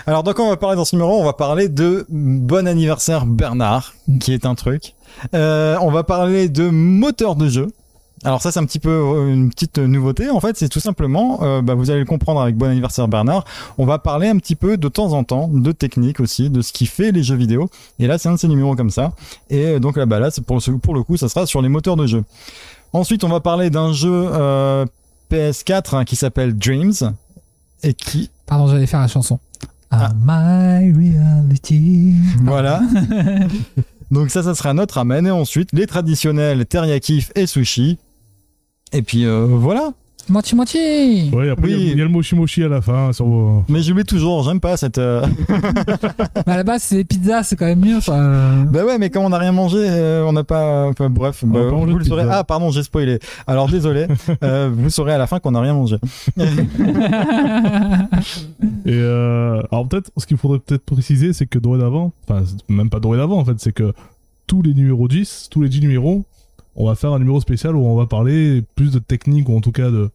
Alors, de quoi on va parler dans ce numéro? On va parler de Bon anniversaire Bernard, qui est un truc. On va parler de moteur de jeu. Alors ça, c'est un petit peu une petite nouveauté. En fait, c'est tout simplement, vous allez le comprendre avec Bon anniversaire Bernard, on va parler un petit peu de temps en temps de technique aussi, de ce qui fait les jeux vidéo. Et là, c'est un de ces numéros comme ça. Et donc là, c'est pour le coup, ça sera sur les moteurs de jeu. Ensuite, on va parler d'un jeu PS4 qui s'appelle Dreams et qui... Pardon, j'allais faire la chanson. My reality. Voilà. Donc ça sera notre ramen. Et ensuite, les traditionnels teriyaki et sushi. Et puis voilà. Mochi-mochi. Ouais, après, il y a le mochi-mochi à la fin. Mais j'oublie toujours, j'aime pas cette... À la base, c'est les pizzas, c'est quand même mieux. Bah ouais, mais quand on n'a rien mangé, on n'a pas... Enfin, bref, vous le saurez... Ah, pardon, j'ai spoilé. Alors, désolé. Vous saurez à la fin qu'on n'a rien mangé. Et alors peut-être, ce qu'il faudrait peut-être préciser, c'est que dorénavant, enfin, même pas dorénavant en fait, c'est que tous les numéros 10, tous les 10 numéros, on va faire un numéro spécial où on va parler plus de technique, ou en tout cas de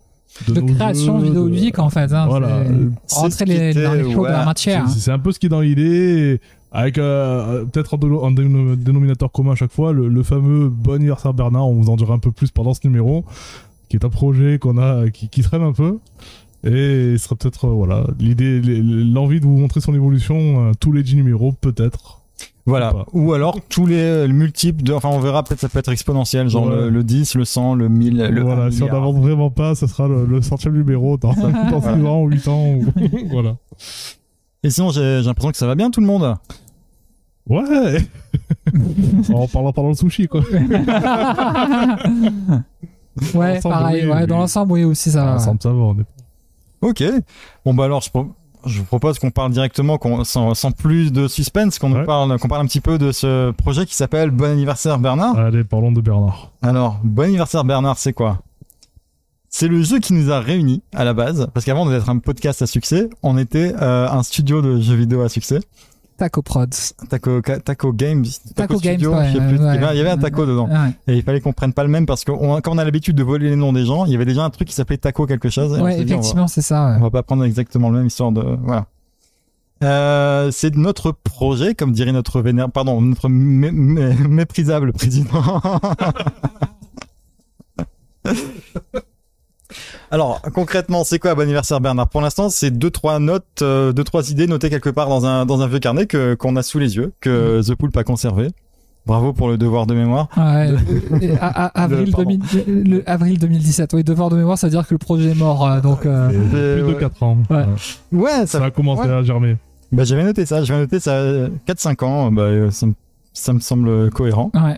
création vidéoludique en fait. Hein, voilà. Rentrer dans les flots de la matière. C'est un peu ce qui est dans l'idée, avec peut-être un dénominateur commun à chaque fois, le fameux Bon anniversaire Bernard. On vous en dira un peu plus pendant ce numéro, qui est un projet qu'on a, qui traîne un peu. Et ce sera peut-être l'idée, l'envie de vous montrer son évolution, tous les 10 numéros peut-être. Voilà, ou alors tous les multiples enfin on verra, peut-être ça peut être exponentiel, genre le 10, le 100, le 1000, le voilà, 1 si on n'avance vraiment pas, ça sera le 100e numéro dans 6 ans, 8 ans, voilà. Et sinon j'ai l'impression que ça va bien tout le monde. Ouais. On parlera pendant le sushi quoi. Ouais, pareil, oui, dans l'ensemble oui aussi ça va. L'ensemble ça va, on est... Ok, bon bah alors je vous propose qu'on parle directement, sans plus de suspense, qu'on parle un petit peu de ce projet qui s'appelle Bon anniversaire Bernard. Allez, parlons de Bernard. Alors, Bon anniversaire Bernard, c'est quoi? C'est le jeu qui nous a réunis à la base, parce qu'avant d'être un podcast à succès, on était un studio de jeux vidéo à succès. Taco Prods. Taco Games. Taco Studio, Games, je sais plus. Il y avait un taco dedans. Ouais. Et il fallait qu'on prenne pas le même parce que quand on a l'habitude de voler les noms des gens, il y avait déjà un truc qui s'appelait Taco quelque chose. Ouais, effectivement, c'est ça. Ouais. On va pas prendre exactement le même, histoire de... Voilà. C'est notre projet, comme dirait notre notre méprisable président. Alors, concrètement, c'est quoi Bon anniversaire Bernard? Pour l'instant, c'est 2-3 notes, 2-3 idées notées quelque part dans un vieux carnet qu'on a sous les yeux, que The Poulpe a conservé. Bravo pour le devoir de mémoire. Ouais, avril 2017. Oui, devoir de mémoire, ça veut dire que le projet est mort. Donc, plus de 4 ans. Ouais. Ça a commencé à germer. Bah, j'avais noté ça 4-5 ans. Ça me semble cohérent. Ouais.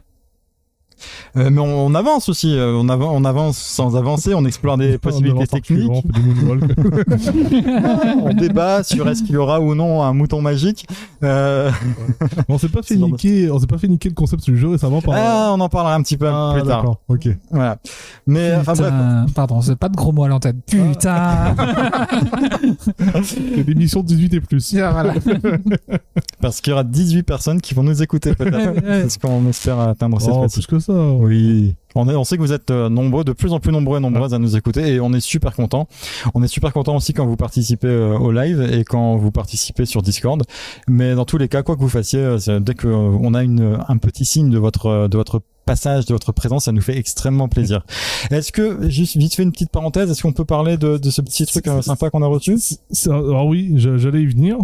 Mais on avance aussi, on avance sans avancer, on explore des possibilités techniques. On débat sur est-ce qu'il y aura ou non un mouton magique. On s'est pas fait niquer le concept du jeu récemment. On en parlera un petit peu plus tard. Ok. Voilà. Mais enfin bref. Pardon, c'est pas de gros mots à l'antenne. Putain. C'est des missions de 18 et plus. Voilà. Parce qu'il y aura 18 personnes qui vont nous écouter peut-être. C'est ce qu'on espère atteindre cette fois-ci. Plus que ça. Oui. On sait que vous êtes nombreux, de plus en plus nombreux et nombreuses à nous écouter et on est super contents. On est super contents aussi quand vous participez au live et quand vous participez sur Discord. Mais dans tous les cas, quoi que vous fassiez, dès qu'on a un petit signe de votre passage, de votre présence, ça nous fait extrêmement plaisir. Est-ce que, juste vite fait une petite parenthèse, est-ce qu'on peut parler de ce petit truc sympa qu'on a reçu? Alors oui, j'allais y venir.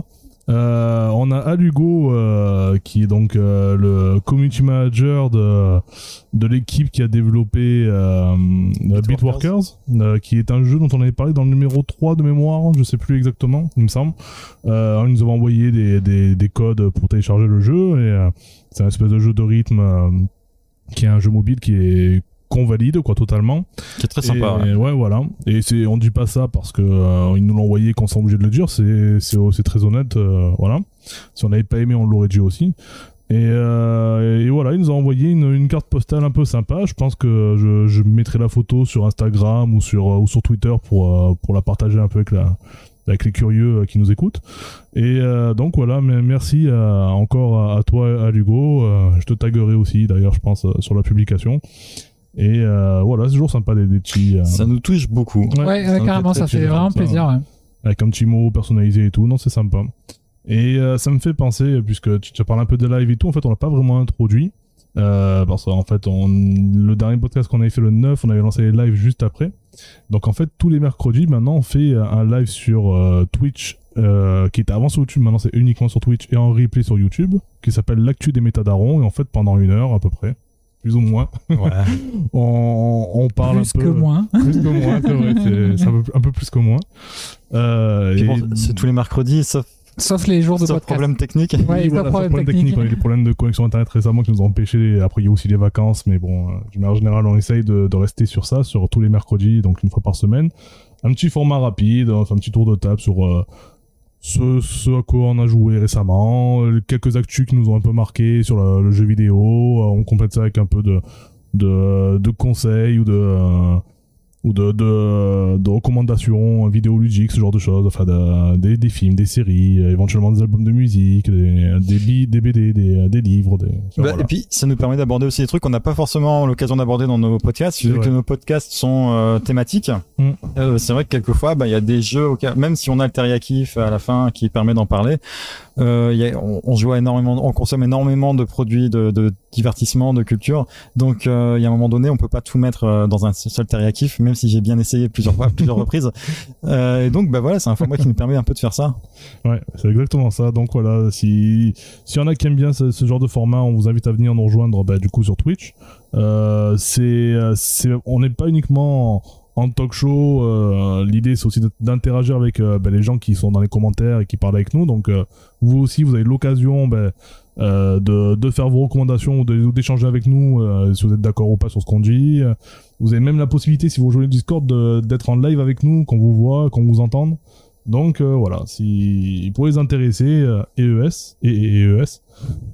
On a Alugo qui est donc le community manager de l'équipe qui a développé Beatworkers, qui est un jeu dont on avait parlé dans le numéro 3 de mémoire, je sais plus exactement, il me semble. Ils nous avaient envoyé des codes pour télécharger le jeu et c'est un espèce de jeu de rythme qui est un jeu mobile qu'on valide totalement, qui est très sympa. Et voilà, et on dit pas ça parce que ils nous l'ont envoyé qu'on s'est obligé de le dire, c'est très honnête, voilà. Si on n'avait pas aimé, on l'aurait dit aussi. Et voilà, ils nous ont envoyé une carte postale un peu sympa. Je pense que je mettrai la photo sur Instagram ou sur Twitter pour la partager un peu avec les curieux qui nous écoutent. Et donc voilà, merci encore à toi, à Hugo. Je te taguerai aussi d'ailleurs, je pense, sur la publication. Et voilà, c'est toujours sympa des petits... Ça nous touche beaucoup. Ouais, carrément, ça fait vraiment plaisir. Ouais. Avec un petit mot personnalisé et tout, non, c'est sympa. Et ça me fait penser, puisque tu parles un peu de live et tout, en fait on l'a pas vraiment introduit. Parce qu'en fait, le dernier podcast qu'on avait fait le 9, on avait lancé les lives juste après. Donc en fait, tous les mercredis, maintenant, on fait un live sur Twitch, qui était avant sur YouTube, maintenant c'est uniquement sur Twitch et en replay sur YouTube, qui s'appelle l'actu des métadarons. Et en fait, pendant 1 heure à peu près, plus ou moins, on parle plus un peu... que moins. Plus que moins, c'est vrai, c'est un peu plus que moins. C'est tous les mercredis, Sauf les jours de sauf podcast. problème technique. Ouais, Voilà, pas sauf problème technique. On a eu des problèmes de connexion internet récemment qui nous ont empêché. Après, il y a aussi les vacances, mais bon, en général, on essaye de rester sur ça, sur tous les mercredis, donc 1 fois par semaine. Un petit format rapide, enfin, un petit tour de table sur ce à quoi on a joué récemment, quelques actus qui nous ont un peu marqué sur le jeu vidéo. On complète ça avec un peu de conseils ou de recommandations vidéoludiques, ce genre de choses, enfin des films, des séries, éventuellement des albums de musique, des BD, des livres. Voilà. Et puis ça nous permet d'aborder aussi des trucs qu'on n'a pas forcément l'occasion d'aborder dans nos podcasts, vu que nos podcasts sont thématiques. C'est vrai que quelquefois il y a des jeux même si on a le Teriakif à la fin qui permet d'en parler, on joue énormément, on consomme énormément de produits de divertissement, de culture, donc il y a un moment donné on peut pas tout mettre dans un seul Teriakif, même si j'ai bien essayé plusieurs reprises, et donc voilà, c'est un format qui nous permet un peu de faire ça. Ouais, c'est exactement ça. Donc voilà, si y en a qui aiment bien ce genre de format, on vous invite à venir nous rejoindre du coup sur Twitch. On n'est pas uniquement en talk show, l'idée c'est aussi d'interagir avec les gens qui sont dans les commentaires et qui parlent avec nous, donc vous aussi vous avez l'occasion de faire vos recommandations ou d'échanger avec nous si vous êtes d'accord ou pas sur ce qu'on dit. Vous avez même la possibilité, si vous rejoignez le Discord, d'être en live avec nous, qu'on vous voit, qu'on vous entende. Donc voilà, si pour les intéresser, EES,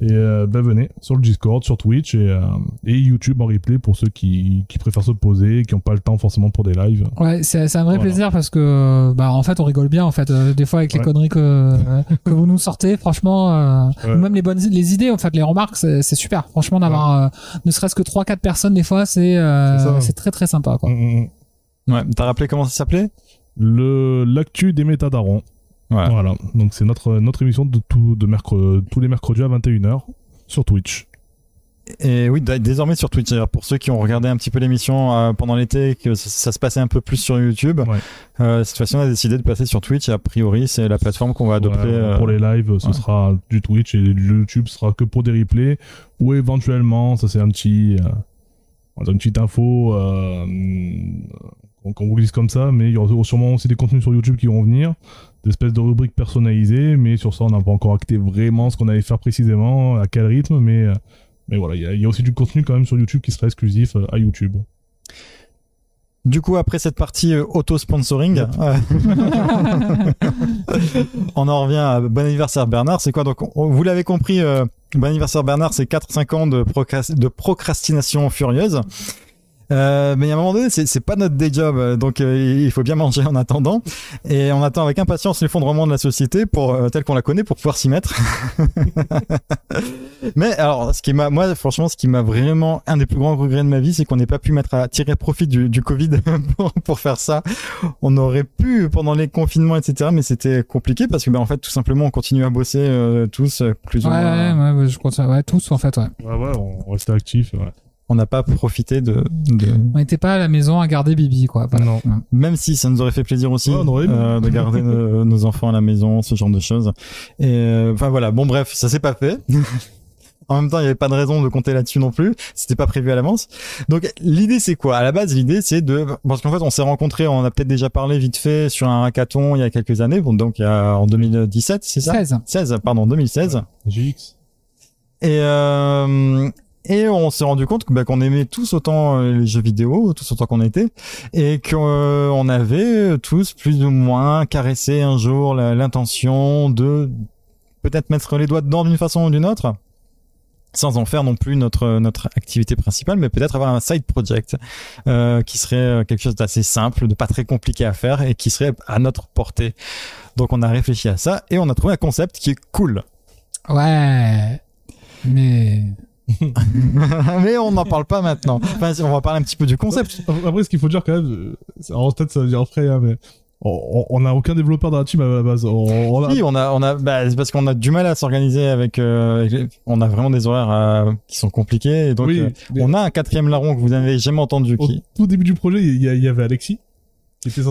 venez sur le Discord, sur Twitch et YouTube en replay pour ceux qui préfèrent se poser, qui n'ont pas le temps forcément pour des lives. Ouais, c'est un vrai plaisir parce que en fait on rigole bien en fait des fois avec les conneries que vous nous sortez, franchement, même les idées en fait, les remarques, c'est super. Franchement d'avoir ne serait-ce que 3-4 personnes des fois, c'est très très sympa quoi. Ouais, t'as rappelé comment ça s'appelait? L'actu des métadarons. Ouais. Voilà, donc c'est notre émission tous les mercredis à 21h sur Twitch. Et oui, désormais sur Twitch. D'ailleurs, pour ceux qui ont regardé un petit peu l'émission pendant l'été, que ça se passait un peu plus sur YouTube, cette fois-ci on a décidé de passer sur Twitch et a priori c'est la plateforme qu'on va adopter. Pour les lives, ce sera du Twitch et le YouTube sera que pour des replays ou éventuellement, ça c'est une petite info qu'on vous glisse comme ça, mais il y aura sûrement aussi des contenus sur YouTube qui vont venir, des espèces de rubriques personnalisées, mais sur ça on n'a pas encore acté vraiment ce qu'on allait faire précisément, à quel rythme, mais voilà, il y a aussi du contenu quand même sur YouTube qui sera exclusif à YouTube. Du coup, après cette partie auto-sponsoring, on en revient à Bon anniversaire Bernard. C'est quoi? Donc, vous l'avez compris, Bon anniversaire Bernard, c'est 4-5 ans de procrastination furieuse. Mais à un moment donné, c'est pas notre day job, donc il faut bien manger en attendant, et on attend avec impatience l'effondrement de la société telle qu'on la connaît pour pouvoir s'y mettre. Mais alors, franchement, ce qui m'a vraiment, un des plus grands regrets de ma vie, c'est qu'on n'ait pas pu tirer profit du Covid pour faire ça. On aurait pu pendant les confinements, etc., mais c'était compliqué parce que en fait, tout simplement, on continue à bosser tous plus ou moins. Ouais, je crois ça. Ouais, tous en fait. Ouais, on restait actifs. Ouais. On n'a pas profité On n'était pas à la maison à garder Bibi, quoi. Voilà. Non. Même si ça nous aurait fait plaisir aussi de garder nos enfants à la maison, ce genre de choses. Et voilà. Bon, bref, ça s'est pas fait. En même temps, il n'y avait pas de raison de compter là-dessus non plus. C'était pas prévu à l'avance. Donc, l'idée, c'est quoi? À la base, l'idée, c'est parce qu'en fait, on s'est rencontrés, on a peut-être déjà parlé vite fait sur un hackathon il y a quelques années. Bon, donc, en 2017, c'est ça? 2016. GX. Et on s'est rendu compte qu'on aimait tous autant les jeux vidéo, tous autant qu'on était, et qu'on avait tous plus ou moins caressé un jour l'intention de peut-être mettre les doigts dedans d'une façon ou d'une autre, sans en faire non plus notre activité principale, mais peut-être avoir un side project qui serait quelque chose d'assez simple, de pas très compliqué à faire et qui serait à notre portée. Donc on a réfléchi à ça et on a trouvé un concept qui est cool. Ouais, mais on n'en parle pas maintenant. Enfin, on va parler un petit peu du concept. Après, ce qu'il faut dire quand même, alors peut-être ça va dire après, mais on n'a aucun développeur dans la team à la base. Si, c'est parce qu'on a du mal à s'organiser avec on a vraiment des horaires qui sont compliqués, et donc on a un 4e larron que vous n'avez jamais entendu. Au tout début du projet, il y avait Alexis.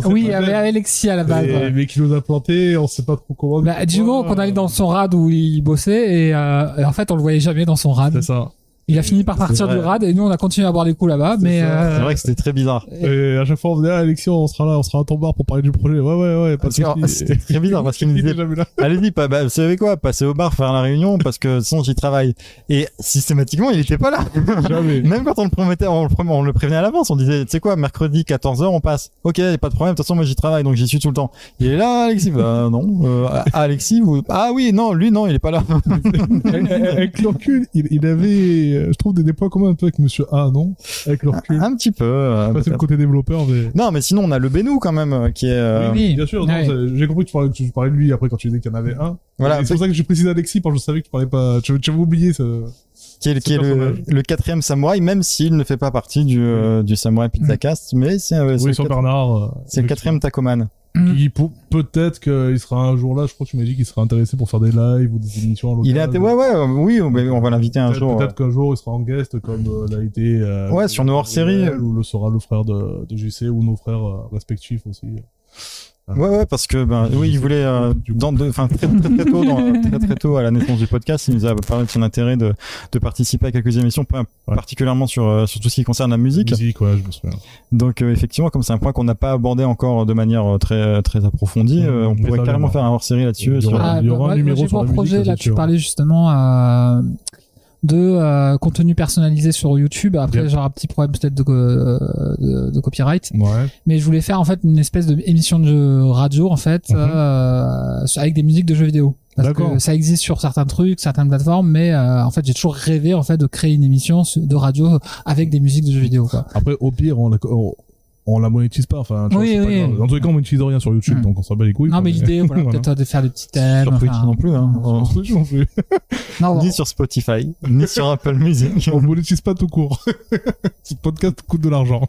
Oui, il y avait Alexis à la base. Mais qui nous a planté, on sait pas trop comment. Du moment qu'on allait dans son rad où il bossait, et en fait, on le voyait jamais dans son rad. C'est ça. Il a fini par partir du rad, et nous, on a continué à boire des coups là-bas, mais c'est vrai que c'était très bizarre. Et à chaque fois, on venait, Alexis, on sera à ton bar pour parler du projet. Ouais, pas de soucis. C'était très bizarre parce qu'il me disait, allez-y, vous savez quoi, passez au bar, faire la réunion, parce que sinon j'y travaille. Et systématiquement, il était pas là. Jamais. Même quand on le promettait, on le prévenait à l'avance, on disait, tu sais quoi, mercredi 14h, on passe. Ok, pas de problème, de toute façon, moi j'y travaille, donc j'y suis tout le temps. Il est là, Alexis? Bah, non. Alexis, ah oui, non, lui, non, il est pas là. Avec le recul, il avait, je trouve, des points communs un peu avec Monsieur A, non? Avec le recul. Un petit peu. C'est le côté développeur, mais... Non, mais sinon, on a le Benou, quand même, qui est... Oui, bien sûr. Ouais. J'ai compris que tu parlais de lui après quand tu disais qu'il y en avait un. Voilà. C'est pour ça que j'ai précisé Alexis, parce que je savais que tu parlais pas, tu avais oublié ça. Qui est le 4e samouraï, même s'il ne fait pas partie du samouraï Pizza Cast, mais c'est Bernard. C'est le 4e Tacoman. Peut-être qu'il sera un jour là, je crois que tu m'as dit qu'il serait intéressé pour faire des lives ou des émissions en local. Oui, on va l'inviter un jour. Peut-être qu'un jour il sera en guest comme l'a été sur nos hors-séries, ou le sera le frère de JC ou nos frères respectifs aussi. Ouais, parce que il voulait très tôt à la naissance du podcast, il nous a parlé de son intérêt de participer à quelques émissions, particulièrement sur tout ce qui concerne la musique. Ouais, je me souviens. Donc effectivement, comme c'est un point qu'on n'a pas abordé encore de manière très très approfondie, on pourrait carrément faire un hors-série là-dessus. Il y aura un numéro sur la musique. Projet là, tu parlais justement de contenu personnalisé sur YouTube. Après, genre un petit problème peut-être de copyright. Ouais. Mais je voulais faire en fait une espèce d'émission de radio en fait avec des musiques de jeux vidéo. Parce que ça existe sur certains trucs, certaines plateformes, mais en fait j'ai toujours rêvé en fait de créer une émission de radio avec des musiques de jeux vidéo. Quoi. Après, au pire, on la monétise pas, enfin, tu vois, dans tous les cas, on monétise rien sur YouTube, donc on s'en bat les couilles. Non, mais l'idée, peut-être de faire des petits thèmes. Sur Twitch non plus, hein. Sur Twitch non plus. Ni sur Spotify, ni sur Apple Music. On monétise pas tout court. Ce podcast coûte de l'argent.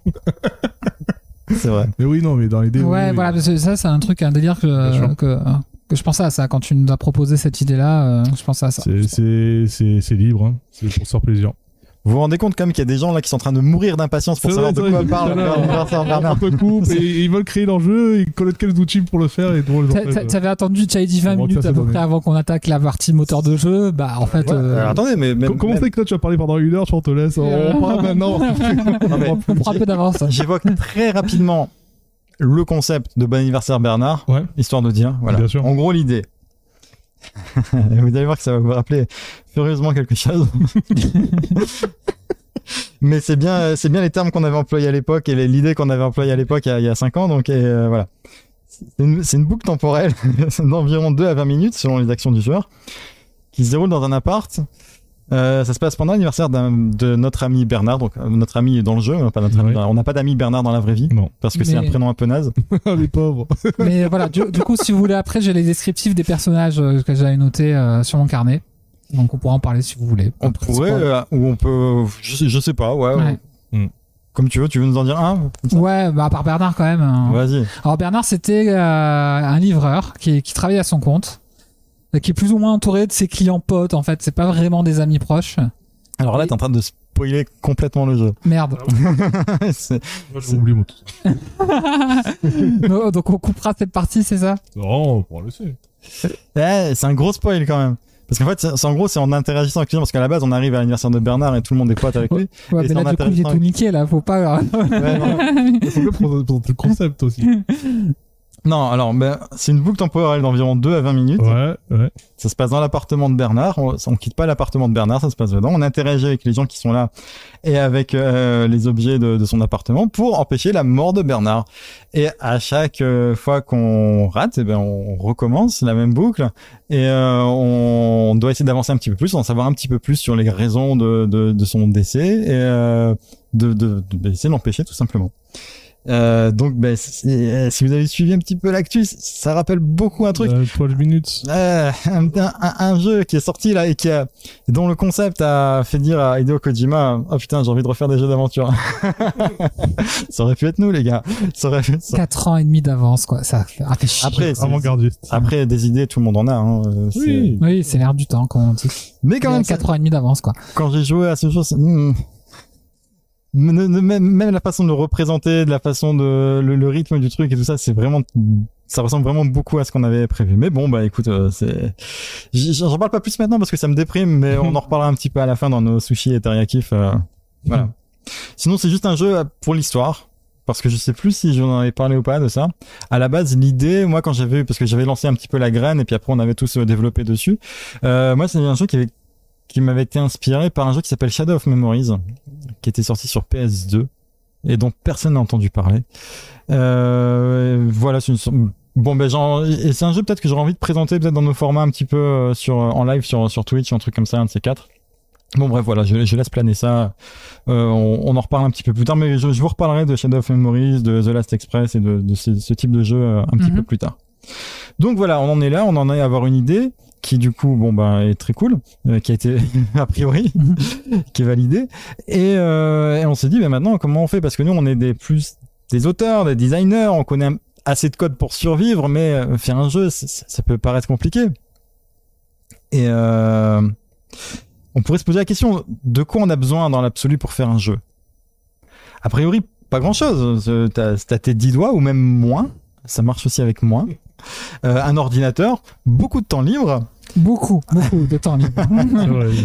C'est vrai. Mais oui, non, mais dans l'idée. Ouais, voilà, parce que ça, c'est un truc, un délire que je pensais à ça. Quand tu nous as proposé cette idée-là, je pensais à ça. C'est libre, hein. C'est pour se faire plaisir. Vous vous rendez compte quand même qu'il y a des gens là qui sont en train de mourir d'impatience pour savoir de quoi parle Bernard. Et ils veulent créer leur jeu, ils connaissent quels outils pour le faire et drôle. T'avais attendu, tu avais dit 20 minutes à peu près avant qu'on attaque la partie moteur de jeu. Bah en fait. Attendez, mais comment c'est que toi tu as parlé pendant 1 heure, on te laisse. On parle maintenant. On prend un peu d'avance. J'évoque très rapidement le concept de Bon anniversaire Bernard, histoire de dire, voilà. En gros l'idée. Vous allez voir que ça va vous rappeler furieusement quelque chose. Mais c'est bien les termes qu'on avait employés à l'époque et l'idée qu'on avait employée à l'époque il y a 5 ans. Donc voilà. C'est une boucle temporelle d'environ 2 à 20 minutes selon les actions du joueur qui se déroule dans un appart. Ça se passe pendant l'anniversaire de notre ami Bernard, donc notre ami dans le jeu, pas notre ami. On n'a pas d'ami Bernard dans la vraie vie, parce que c'est un prénom un peu naze. Les pauvres. Mais voilà, du coup, si vous voulez, après, j'ai les descriptifs des personnages que j'avais notés sur mon carnet, donc on pourra en parler si vous voulez. On pourrait, ou on peut, je sais pas, ouais. Comme tu veux nous en dire un? Ouais, à part Bernard quand même. Vas-y. Alors Bernard, c'était un livreur qui travaillait à son compte, qui est plus ou moins entouré de ses clients potes, en fait. C'est pas vraiment des amis proches. Alors là, t'es en train de spoiler complètement le jeu. Merde. Moi, je m'oublie, moi. Donc on coupera cette partie, c'est ça? Non, on pourra laisser. C'est un gros spoil quand même. Parce qu'en fait, en gros, c'est en interagissant avec les gens, parce qu'à la base, on arrive à l'anniversaire de Bernard et tout le monde est pote avec lui. Ouais, mais là, du coup, j'ai tout niqué, là. Faut pas... C'est pour le concept aussi. Non, alors, c'est une boucle temporelle d'environ 2 à 20 minutes. Ouais. Ça se passe dans l'appartement de Bernard. On quitte pas l'appartement de Bernard, ça se passe dedans. On interagit avec les gens qui sont là et avec les objets de son appartement pour empêcher la mort de Bernard. Et à chaque fois qu'on rate, on recommence la même boucle et on doit essayer d'avancer un petit peu plus, d'en savoir un petit peu plus sur les raisons de son décès et d'essayer de l'empêcher tout simplement. Donc, si vous avez suivi un petit peu l'actu, ça rappelle beaucoup un truc. 12 minutes. Un jeu qui est sorti là et dont le concept a fait dire à Hideo Kojima, oh putain, j'ai envie de refaire des jeux d'aventure. Ça aurait pu être nous, les gars. 4 ans et demi d'avance, quoi. Ça fait chier. Après, des idées, tout le monde en a. Hein. Oui, c'est l'air du temps, quand on dit. Mais quand même, 4 ans et demi d'avance, quoi. Quand j'ai joué à ce jeu, même la façon de le représenter, de la façon de le rythme du truc et tout ça, ça ressemble vraiment beaucoup à ce qu'on avait prévu. Mais bon, écoute, j'en parle pas plus maintenant parce que ça me déprime, mais on en reparlera un petit peu à la fin dans nos sushis et teriyaki. Voilà. Sinon, c'est juste un jeu pour l'histoire. Parce que je sais plus si j'en avais parlé ou pas de ça. À la base, l'idée, moi, parce que j'avais lancé un petit peu la graine et puis après on avait tous développé dessus. Moi, c'est un jeu qui m'avait été inspiré par un jeu qui s'appelle Shadow of Memories, qui était sorti sur PS2 et dont personne n'a entendu parler. Voilà, c'est et c'est un jeu peut-être que j'aurais envie de présenter peut-être dans nos formats un petit peu en live sur Twitch, un truc comme ça, un de ces quatre. Bon bref, voilà, je laisse planer ça. On en reparle un petit peu plus tard, mais je vous reparlerai de Shadow of Memories, de The Last Express et de ce type de jeu un petit peu plus tard. Donc voilà, on en est là, on en est à avoir une idée qui du coup est très cool, qui a été a priori qui est validée et on s'est dit maintenant comment on fait, parce que nous on est des auteurs, des designers, on connaît assez de code pour survivre, mais faire un jeu ça peut paraître compliqué. Et on pourrait se poser la question de quoi on a besoin dans l'absolu pour faire un jeu. A priori, pas grand-chose. T'as tes 10 doigts ou même moins. Ça marche aussi avec moins. Un ordinateur, beaucoup de temps libre. Beaucoup de temps libre.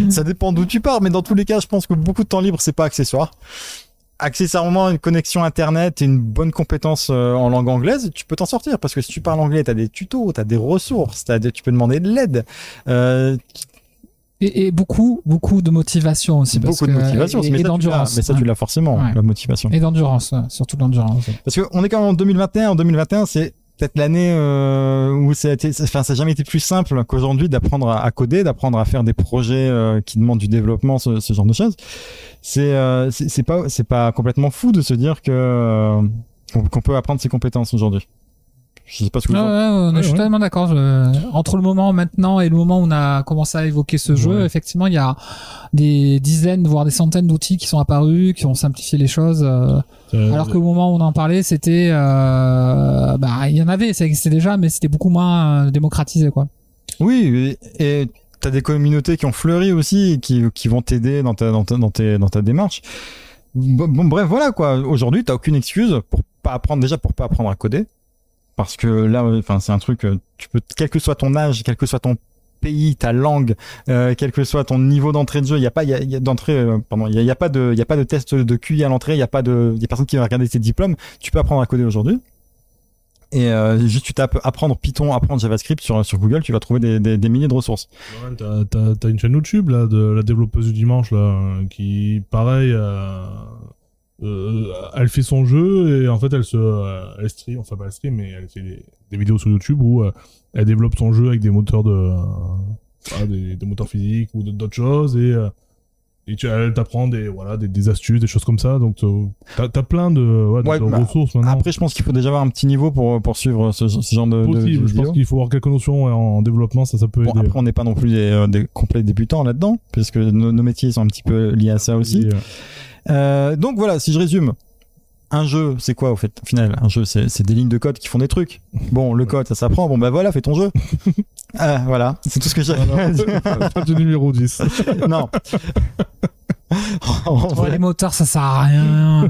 Ça dépend d'où tu pars, mais dans tous les cas, je pense que beaucoup de temps libre, c'est pas accessoire. Accessoirement, une connexion internet et une bonne compétence en langue anglaise, tu peux t'en sortir. Parce que si tu parles anglais, t'as des tutos, t'as des ressources, tu peux demander de l'aide. Et beaucoup de motivation aussi. Beaucoup de motivation, et d'endurance. Mais ça, tu l'as forcément, la motivation. Et d'endurance, surtout l'endurance. Parce qu'on est quand même en 2021. En 2021, c'est peut-être l'année où ça n'a jamais été plus simple qu'aujourd'hui d'apprendre à coder, d'apprendre à faire des projets qui demandent du développement, ce genre de choses. C'est pas complètement fou de se dire qu'on peut apprendre ces compétences aujourd'hui. Je sais pas ce que je suis totalement d'accord. Entre le moment maintenant et le moment où on a commencé à évoquer ce jeu, effectivement, il y a des dizaines, voire des centaines d'outils qui sont apparus, qui ont simplifié les choses. Alors qu'au moment où on en parlait, c'était, il y en avait, ça existait déjà, mais c'était beaucoup moins démocratisé, quoi. Oui, et t'as des communautés qui ont fleuri aussi, qui vont t'aider dans ta démarche. Bon, bref, voilà quoi. Aujourd'hui, t'as aucune excuse pour pas apprendre à coder. Parce que là, c'est un truc, tu peux, quel que soit ton âge, quel que soit ton pays, ta langue, quel que soit ton niveau d'entrée de jeu, il y a pas de test de QI à l'entrée, il y a personne qui va regarder tes diplômes. Tu peux apprendre à coder aujourd'hui. Et juste tu tapes apprendre Python, apprendre JavaScript sur Google, tu vas trouver des milliers de ressources. Ouais, t'as une chaîne YouTube là de la développeuse du dimanche là qui pareil elle fait son jeu et en fait elle stream, enfin pas elle stream mais elle fait des vidéos sur YouTube où elle développe son jeu avec des moteurs des moteurs physiques ou d'autres choses et elle t'apprend des astuces, des choses comme ça, donc t'as plein de ressources maintenant. Après je pense qu'il faut déjà avoir un petit niveau pour suivre ce genre de vidéos. Je pense qu'il faut avoir quelques notions en développement, ça peut aider. Après on n'est pas non plus des complets débutants là-dedans puisque nos métiers sont un petit peu liés à ça aussi. Donc voilà, si je résume, un jeu, c'est quoi au final? Un jeu, c'est des lignes de code qui font des trucs. Bon, le code, ça s'apprend. Bon, voilà, fais ton jeu. Voilà, c'est tout ce que j'ai à dire. Pas du numéro 10. Non. Les moteurs, ça sert à rien.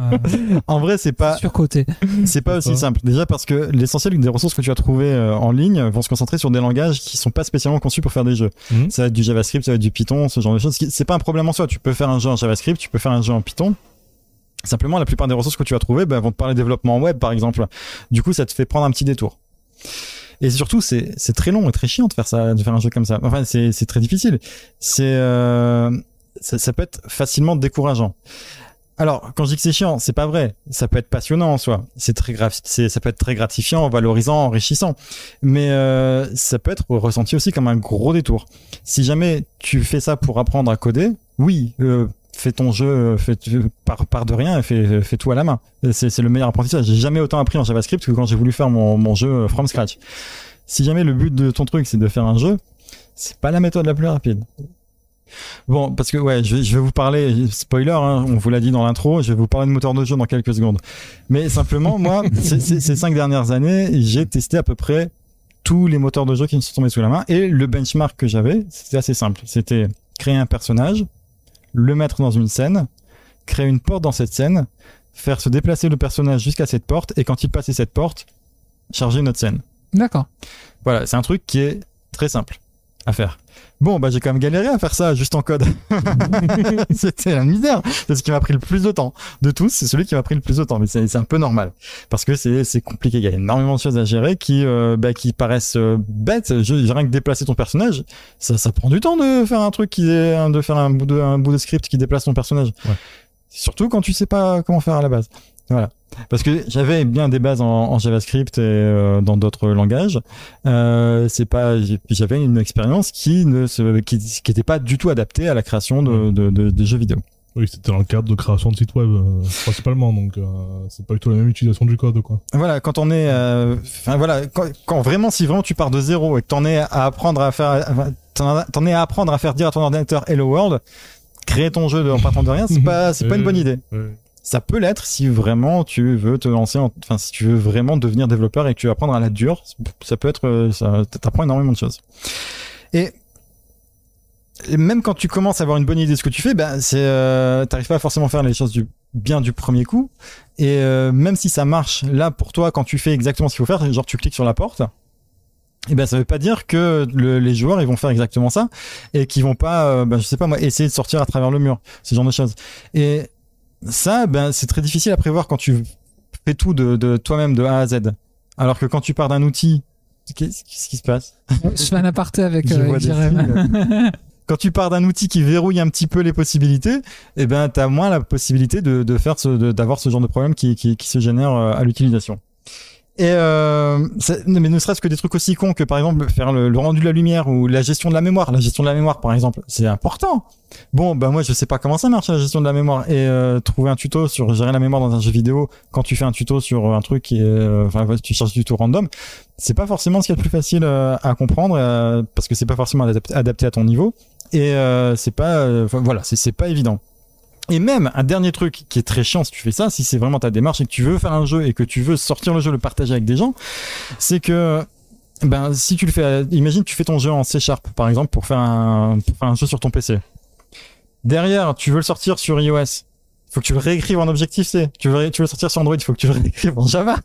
En vrai, c'est pas surcoté. C'est pas aussi simple. Déjà parce que l'essentiel des ressources que tu vas trouver en ligne vont se concentrer sur des langages qui sont pas spécialement conçus pour faire des jeux. Ça va être du JavaScript, ça va être du Python, ce genre de choses. C'est pas un problème en soi. Tu peux faire un jeu en JavaScript, tu peux faire un jeu en Python. Simplement, la plupart des ressources que tu vas trouver vont te parler de développement web, par exemple. Du coup, ça te fait prendre un petit détour. Et surtout, c'est très long et très chiant de faire un jeu comme ça. Enfin, c'est très difficile. Ça peut être facilement décourageant. Alors, quand je dis que c'est chiant, c'est pas vrai. Ça peut être passionnant en soi. Ça peut être très gratifiant, valorisant, enrichissant. Mais ça peut être ressenti aussi comme un gros détour. Si jamais tu fais ça pour apprendre à coder, oui, fais ton jeu, part de rien et fais tout à la main. C'est le meilleur apprentissage. J'ai jamais autant appris en JavaScript que quand j'ai voulu faire mon jeu from scratch. Si jamais le but de ton truc c'est de faire un jeu, c'est pas la méthode la plus rapide. Bon, parce que ouais, je vais vous parler, spoiler, hein, on vous l'a dit dans l'intro, je vais vous parler de moteur de jeu dans quelques secondes. Mais simplement, moi, ces 5 dernières années, j'ai testé à peu près tous les moteurs de jeu qui me sont tombés sous la main, et le benchmark que j'avais, c'était assez simple. C'était créer un personnage, le mettre dans une scène, créer une porte dans cette scène, faire se déplacer le personnage jusqu'à cette porte, et quand il passait cette porte, charger une autre scène. D'accord. Voilà, c'est un truc qui est très simple à faire. Bon, bah j'ai quand même galéré à faire ça juste en code. C'était la misère. C'est ce qui m'a pris le plus de temps. De tous, c'est celui qui m'a pris le plus de temps. Mais c'est un peu normal. Parce que c'est compliqué. Il y a énormément de choses à gérer qui paraissent bêtes. Rien que déplacer ton personnage, ça prend du temps de faire un truc de faire un bout de script qui déplace ton personnage. Ouais. Surtout quand tu sais pas comment faire à la base. Voilà. Parce que j'avais bien des bases en JavaScript et dans d'autres langages. J'avais une expérience qui était pas du tout adaptée à la création de jeux vidéo. Oui, c'était dans le cadre de création de sites web principalement, donc c'est pas du tout la même utilisation du code, quoi. Voilà, quand on est, quand vraiment, si vraiment tu pars de zéro et que t'en es à apprendre à faire dire à ton ordinateur Hello World, créer ton jeu en partant de rien, c'est pas une bonne idée. Ouais. Ça peut l'être si vraiment tu veux te lancer, si tu veux vraiment devenir développeur et que tu veux apprendre à la dure, ça peut être, ça t'apprend énormément de choses. Et même quand tu commences à avoir une bonne idée de ce que tu fais, t'arrives pas à forcément faire les choses bien du premier coup. Et même si ça marche là pour toi quand tu fais exactement ce qu'il faut faire, genre tu cliques sur la porte, et ça veut pas dire que les joueurs ils vont faire exactement ça et qu'ils vont pas, je sais pas moi, essayer de sortir à travers le mur, ce genre de choses. Et ça, c'est très difficile à prévoir quand tu fais tout de toi-même de A à Z. Alors que quand tu pars d'un outil, qu'est-ce qui se passe? Je fais un aparté avec Jérém. Quand tu pars d'un outil qui verrouille un petit peu les possibilités, t'as moins la possibilité d'avoir ce genre de problème qui se génère à l'utilisation. Et mais ne serait-ce que des trucs aussi cons que par exemple faire le rendu de la lumière ou la gestion de la mémoire. La gestion de la mémoire par exemple, c'est important. Bon, moi je sais pas comment ça marche la gestion de la mémoire et trouver un tuto sur gérer la mémoire dans un jeu vidéo quand tu fais un tuto sur un truc qui est tu cherches du tout random, c'est pas forcément ce qui est le plus facile à comprendre parce que c'est pas forcément adapté à ton niveau et c'est pas évident. Et même un dernier truc qui est très chiant si tu fais ça, si c'est vraiment ta démarche et que tu veux faire un jeu et que tu veux sortir le jeu, le partager avec des gens, c'est que si tu le fais, imagine tu fais ton jeu en C# par exemple pour faire un jeu sur ton PC. Derrière, tu veux le sortir sur iOS. Faut que tu le réécrives en Objective-C. Tu veux le sortir sur Android, il faut que tu le réécrives en Java.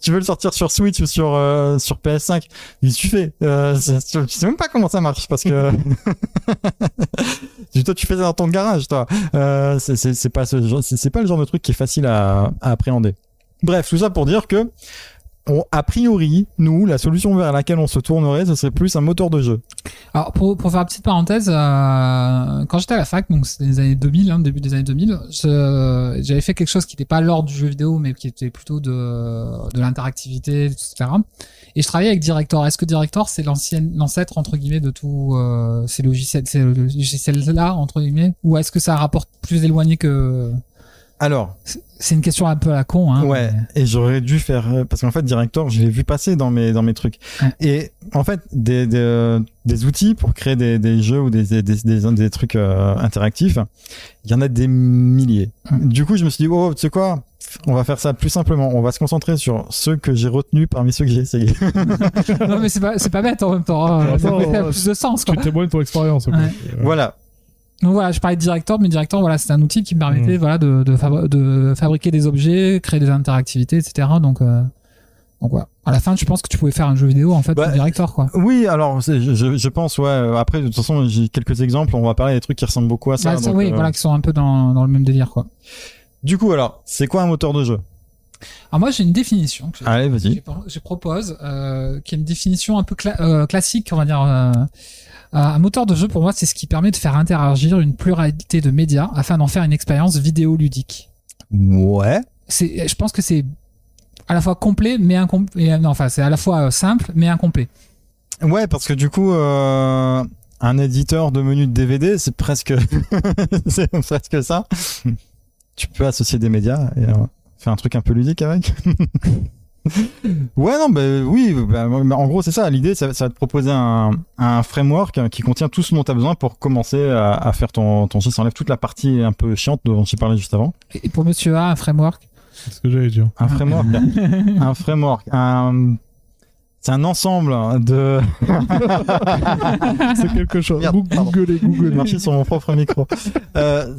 Tu veux le sortir sur Switch ou sur PS5. Qu'est-ce que tu fais tu sais même pas comment ça marche parce que toi tu fais ça dans ton garage, toi. C'est pas le genre de truc qui est facile à appréhender. Bref, tout ça pour dire que a priori, nous, la solution vers laquelle on se tournerait, ce serait plus un moteur de jeu. Alors, pour faire une petite parenthèse, quand j'étais à la fac, donc c'était les années 2000, début des années 2000, j'avais fait quelque chose qui n'était pas l'ordre du jeu vidéo, mais qui était plutôt de l'interactivité, etc. Et je travaillais avec Director. Est-ce que Director, c'est l'ancêtre, entre guillemets, de tous ces logiciels-là, entre guillemets, ou est-ce que ça rapporte plus éloigné que... Alors, c'est une question un peu à la con, hein. Ouais, et j'aurais dû faire parce qu'en fait Director, je l'ai vu passer dans mes trucs. Ouais. Et en fait des outils pour créer des jeux ou des trucs interactifs, il y en a des milliers. Du coup, je me suis dit tu sais quoi, on va faire ça plus simplement, on va se concentrer sur ceux que j'ai retenus parmi ceux que j'ai essayé. Non mais c'est pas bête en même temps, ça fait plus de sens quoi. Tu témoignes de ton expérience. Ouais. Voilà. Donc voilà, je parlais de Director, mais Director, voilà, c'est un outil qui me permettait, voilà, de fabriquer des objets, créer des interactivités, etc. Donc voilà. À la fin, je pense que tu pouvais faire un jeu vidéo en fait avec Director, quoi. Oui, alors je pense, ouais. Après, de toute façon, j'ai quelques exemples. On va parler des trucs qui ressemblent beaucoup à ça. Donc, oui, voilà, qui sont un peu dans le même délire, quoi. Du coup, alors, c'est quoi un moteur de jeu? Alors moi, j'ai une définition. Allez, vas-y. Je propose, qui est une définition un peu classique, on va dire. Un moteur de jeu, pour moi, c'est ce qui permet de faire interagir une pluralité de médias afin d'en faire une expérience vidéoludique. Ouais. Je pense que c'est à la fois complet, mais c'est à la fois simple, mais incomplet. Ouais, parce que du coup, un un éditeur de menu de DVD, c'est presque c'est presque ça. Tu peux associer des médias et faire un truc un peu ludique avec. Ouais, non, oui, en gros, c'est ça. L'idée, ça va te proposer un framework qui contient tout ce dont tu as besoin pour commencer à faire ton jeu. Ça enlève toute la partie un peu chiante dont j'ai parlé juste avant. Et pour Monsieur A, un framework? C'est ce que j'allais dire. Un framework, c'est un ensemble de... C'est quelque chose. Merde, Googlez. J'ai marché sur mon propre micro.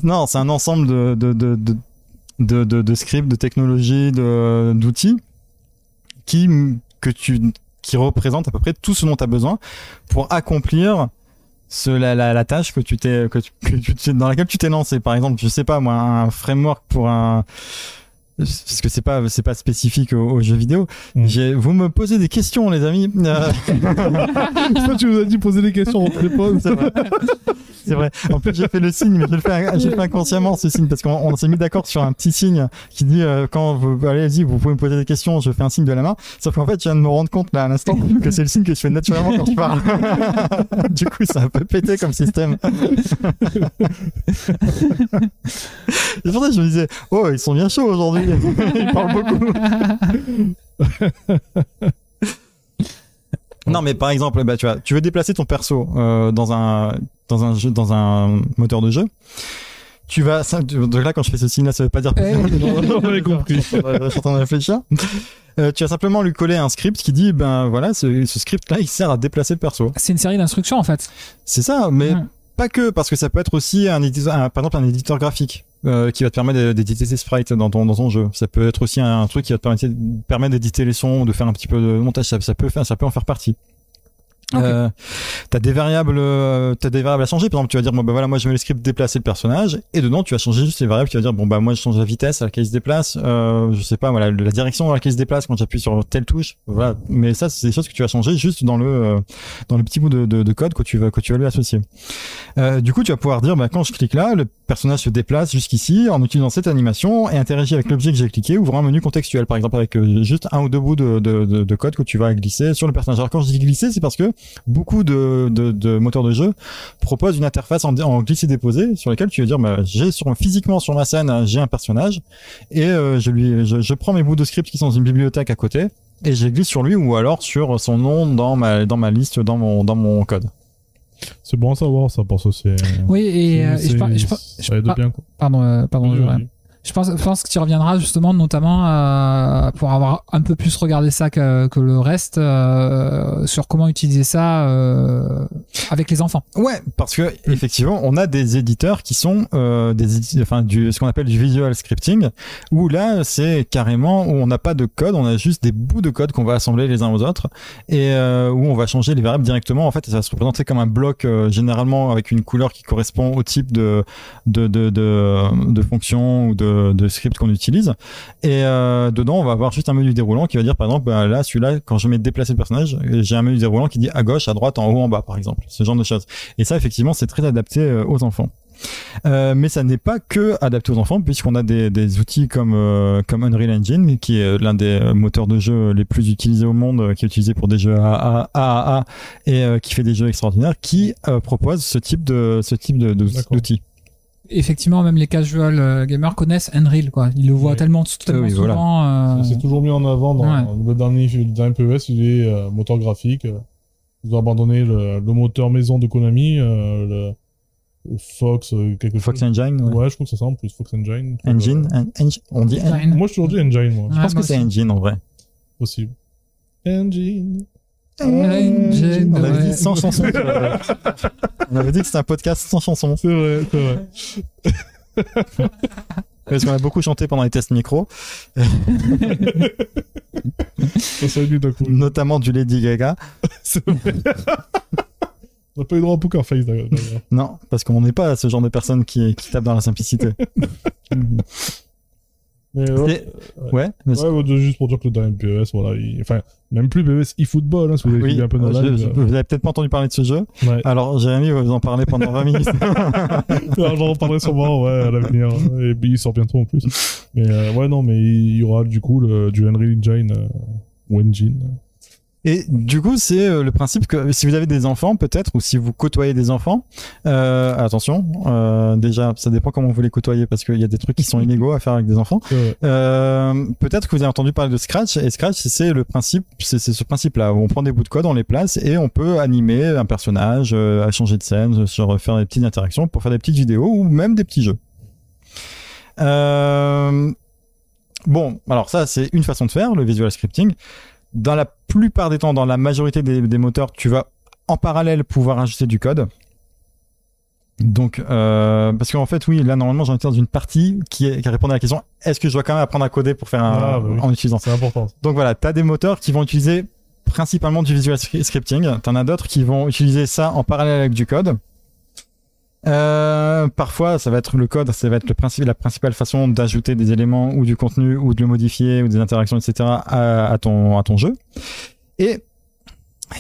Non, c'est un ensemble de scripts, de technologies, d'outils qui représentent à peu près tout ce dont tu as besoin pour accomplir la tâche dans laquelle tu t'es lancé. Par exemple, je sais pas moi, un framework pour parce que c'est pas spécifique aux jeux vidéo. Vous me posez des questions, les amis. Ça, tu nous as dit poser des questions, on te répond. C'est vrai. En plus, j'ai fait le signe, mais j'ai fait inconsciemment ce signe parce qu'on s'est mis d'accord sur un petit signe qui dit quand allez-y, vous pouvez me poser des questions, je fais un signe de la main. Sauf qu'en fait, je viens de me rendre compte là à l'instant que c'est le signe que je fais naturellement quand je parle. Du coup, c'est un peu pété comme système. Et pour ça, je me disais, oh, ils sont bien chauds aujourd'hui. Ils parlent beaucoup. Non, mais par exemple, tu veux déplacer ton perso dans un moteur de jeu. Tu vas, donc là, quand je fais ce signe-là, ça veut pas dire. On avait compris. Je suis en train de réfléchir. Tu vas simplement lui coller un script qui dit, voilà, ce script-là, il sert à déplacer le perso. C'est une série d'instructions, en fait. C'est ça, mais pas que, parce que ça peut être aussi par exemple, un éditeur graphique. Qui va te permettre d'éditer tes sprites dans ton jeu. Ça peut être aussi un truc qui va te permettre d'éditer les sons, de faire un petit peu de montage. Ça peut en faire partie. Okay. T'as des variables à changer. Par exemple, tu vas dire voilà, moi je mets le script déplacer le personnage, et dedans tu vas changer juste les variables. Tu vas dire moi je change la vitesse à laquelle il se déplace, je sais pas, voilà, la direction à laquelle il se déplace quand j'appuie sur telle touche. Voilà. Mais ça, c'est des choses que tu vas changer juste dans le petit bout de code que tu vas lui associer. Du coup, tu vas pouvoir dire quand je clique là, le personnage se déplace jusqu'ici en utilisant cette animation et interagit avec l'objet que j'ai cliqué, ouvrant un menu contextuel, par exemple, avec juste un ou deux bouts de code que tu vas glisser sur le personnage. Alors quand je dis glisser, c'est parce que beaucoup de moteurs de jeu proposent une interface en glisser-déposer sur laquelle tu vas dire physiquement sur ma scène j'ai un personnage et je prends mes bouts de script qui sont dans une bibliothèque à côté et je glisse sur lui ou alors sur son nom dans ma liste dans mon code. C'est bon à savoir ça parce que c'est. Oui, et ça aide bien, quoi. Pardon. Je pense que tu reviendras justement notamment pour avoir un peu plus regardé ça que le reste sur comment utiliser ça avec les enfants. Ouais, parce que effectivement, on a des éditeurs qui sont ce qu'on appelle du visual scripting, où là c'est carrément où on n'a pas de code, on a juste des bouts de code qu'on va assembler les uns aux autres et où on va changer les variables directement. En fait, ça va se représenter comme un bloc généralement avec une couleur qui correspond au type de fonction ou de script qu'on utilise et dedans on va avoir juste un menu déroulant qui va dire par exemple là celui-là quand je mets déplacer le personnage j'ai un menu déroulant qui dit à gauche, à droite, en haut, en bas par exemple, ce genre de choses. Et ça effectivement c'est très adapté aux enfants. Mais ça n'est pas que adapté aux enfants puisqu'on a des outils comme Unreal Engine qui est l'un des moteurs de jeu les plus utilisés au monde, qui est utilisé pour des jeux AAA et qui fait des jeux extraordinaires, qui propose ce type d'outils. Effectivement, même les casual gamers connaissent Unreal, quoi. Ils le voient tellement souvent. Voilà. C'est toujours mis en avant dans le dernier PES, il est moteur graphique. Ils ont abandonné le moteur maison de Konami, le Fox Fox Engine. Ouais, je crois que c'est ça en plus, Fox Engine. Engine. On dit Engine. Moi, je toujours dis Engine, moi. Je pense que c'est Engine en vrai. Possible. Engine. On avait dit sans chanson. On avait dit que c'était un podcast sans chanson. C'est vrai. Parce qu'on a beaucoup chanté pendant les tests micro. Ça lui d'un coup. Notamment du Lady Gaga. C'est vrai. On n'a pas eu droit à Poker Face d'ailleurs. Non, parce qu'on n'est pas ce genre de personne qui tape dans la simplicité. Mais juste pour dire que le dernier PES, voilà, même plus PES eFootball, hein, si vous avez suivi un peu dans la live. Vous avez peut-être pas entendu parler de ce jeu. Ouais. Alors, Jérémy va vous en parler pendant 20 minutes. J'en reparlerai sûrement, à l'avenir. Et puis, il sort bientôt en plus. Mais, mais il y aura du coup du Unreal Engine, ou Engine. Et du coup, c'est le principe que si vous avez des enfants, peut-être, ou si vous côtoyez des enfants, attention, déjà, ça dépend comment vous les côtoyez, parce qu'il y a des trucs qui sont illégaux à faire avec des enfants. Peut-être que vous avez entendu parler de Scratch, et Scratch, c'est le principe, c'est ce principe-là, où on prend des bouts de code, on les place, et on peut animer un personnage, à changer de scène, sur faire des petites interactions, pour faire des petites vidéos, ou même des petits jeux. Bon, alors ça, c'est une façon de faire, le visual scripting. Dans la plupart des temps, dans la majorité des moteurs, tu vas en parallèle pouvoir ajouter du code. Donc, parce qu'en fait, oui, là, normalement, j'ai envie de faire d'une partie qui répond à la question, est-ce que je dois quand même apprendre à coder pour faire en utilisant? C'est important. Donc voilà, t'as des moteurs qui vont utiliser principalement du visual scripting. T'en as d'autres qui vont utiliser ça en parallèle avec du code. Parfois, ça va être le code, ça va être la principale façon d'ajouter des éléments ou du contenu ou de le modifier ou des interactions, etc. à ton jeu. Et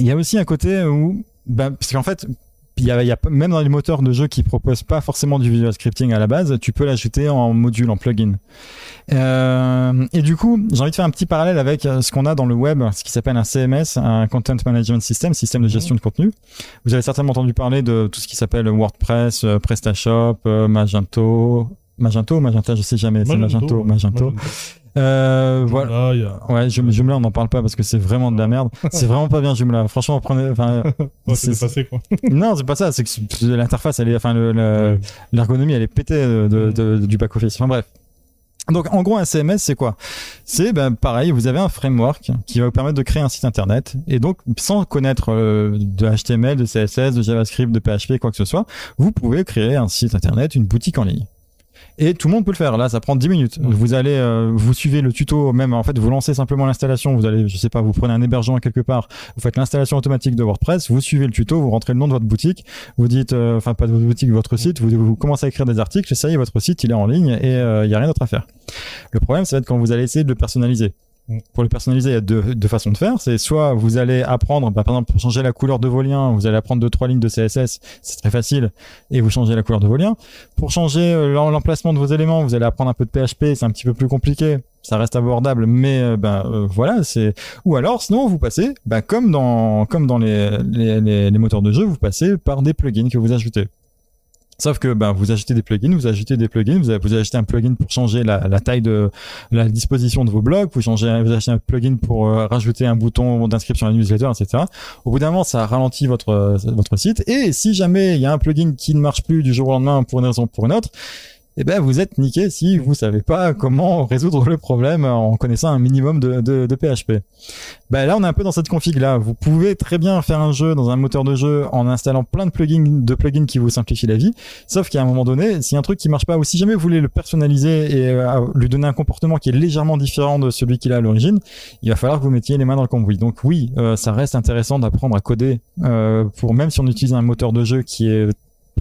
il y a aussi un côté où, parce qu'en fait, il y a même dans les moteurs de jeu qui proposent pas forcément du visual scripting à la base, tu peux l'ajouter en module, en plugin. Et du coup, j'ai envie de faire un petit parallèle avec ce qu'on a dans le web, ce qui s'appelle un CMS, un Content Management System, système de gestion de contenu. Vous avez certainement entendu parler de tout ce qui s'appelle WordPress, PrestaShop, Magento, Magenta, je sais jamais, c'est Magento. Voilà. Ouais, Joomla, on n'en parle pas parce que c'est vraiment de la merde. C'est vraiment pas bien Joomla. Franchement, c'est dépassé, quoi. Non, c'est pas ça. C'est que l'interface, l'ergonomie, elle est pétée du back office. Enfin bref. Donc, en gros, un CMS, c'est quoi? C'est, pareil, vous avez un framework qui va vous permettre de créer un site internet. Et donc, sans connaître de HTML, de CSS, de JavaScript, de PHP, quoi que ce soit, vous pouvez créer un site internet, une boutique en ligne. Et tout le monde peut le faire. Là, ça prend 10 minutes. Vous allez, vous suivez le tuto, même, en fait, vous lancez simplement l'installation. Vous allez, je sais pas, vous prenez un hébergement quelque part. Vous faites l'installation automatique de WordPress. Vous suivez le tuto. Vous rentrez le nom de votre boutique. Vous dites, pas de votre boutique, votre site. Vous commencez à écrire des articles. Ça y est, votre site, il est en ligne et il y a rien d'autre à faire. Le problème, ça va être quand vous allez essayer de le personnaliser. Pour le personnaliser, il y a deux façons de faire. C'est soit vous allez apprendre, par exemple, pour changer la couleur de vos liens, vous allez apprendre 2-3 lignes de CSS, c'est très facile, et vous changez la couleur de vos liens. Pour changer l'emplacement de vos éléments, vous allez apprendre un peu de PHP, c'est un petit peu plus compliqué. Ça reste abordable, mais voilà, c'est. Ou alors, sinon, vous passez, comme dans les moteurs de jeu, vous passez par des plugins que vous ajoutez. Sauf que vous ajoutez des plugins, vous ajoutez un plugin pour changer la taille de la disposition de vos blogs, vous achetez un plugin pour rajouter un bouton d'inscription à la newsletter, etc. Au bout d'un moment, ça ralentit votre site. Et si jamais il y a un plugin qui ne marche plus du jour au lendemain pour une raison ou pour une autre, vous êtes niqué si vous savez pas comment résoudre le problème en connaissant un minimum de PHP. Là, on est un peu dans cette config là. Vous pouvez très bien faire un jeu dans un moteur de jeu en installant plein de plugins qui vous simplifient la vie. Sauf qu'à un moment donné, si un truc qui marche pas, ou si jamais vous voulez le personnaliser et lui donner un comportement qui est légèrement différent de celui qu'il a à l'origine, il va falloir que vous mettiez les mains dans le cambouis. Donc oui, ça reste intéressant d'apprendre à coder même si on utilise un moteur de jeu qui est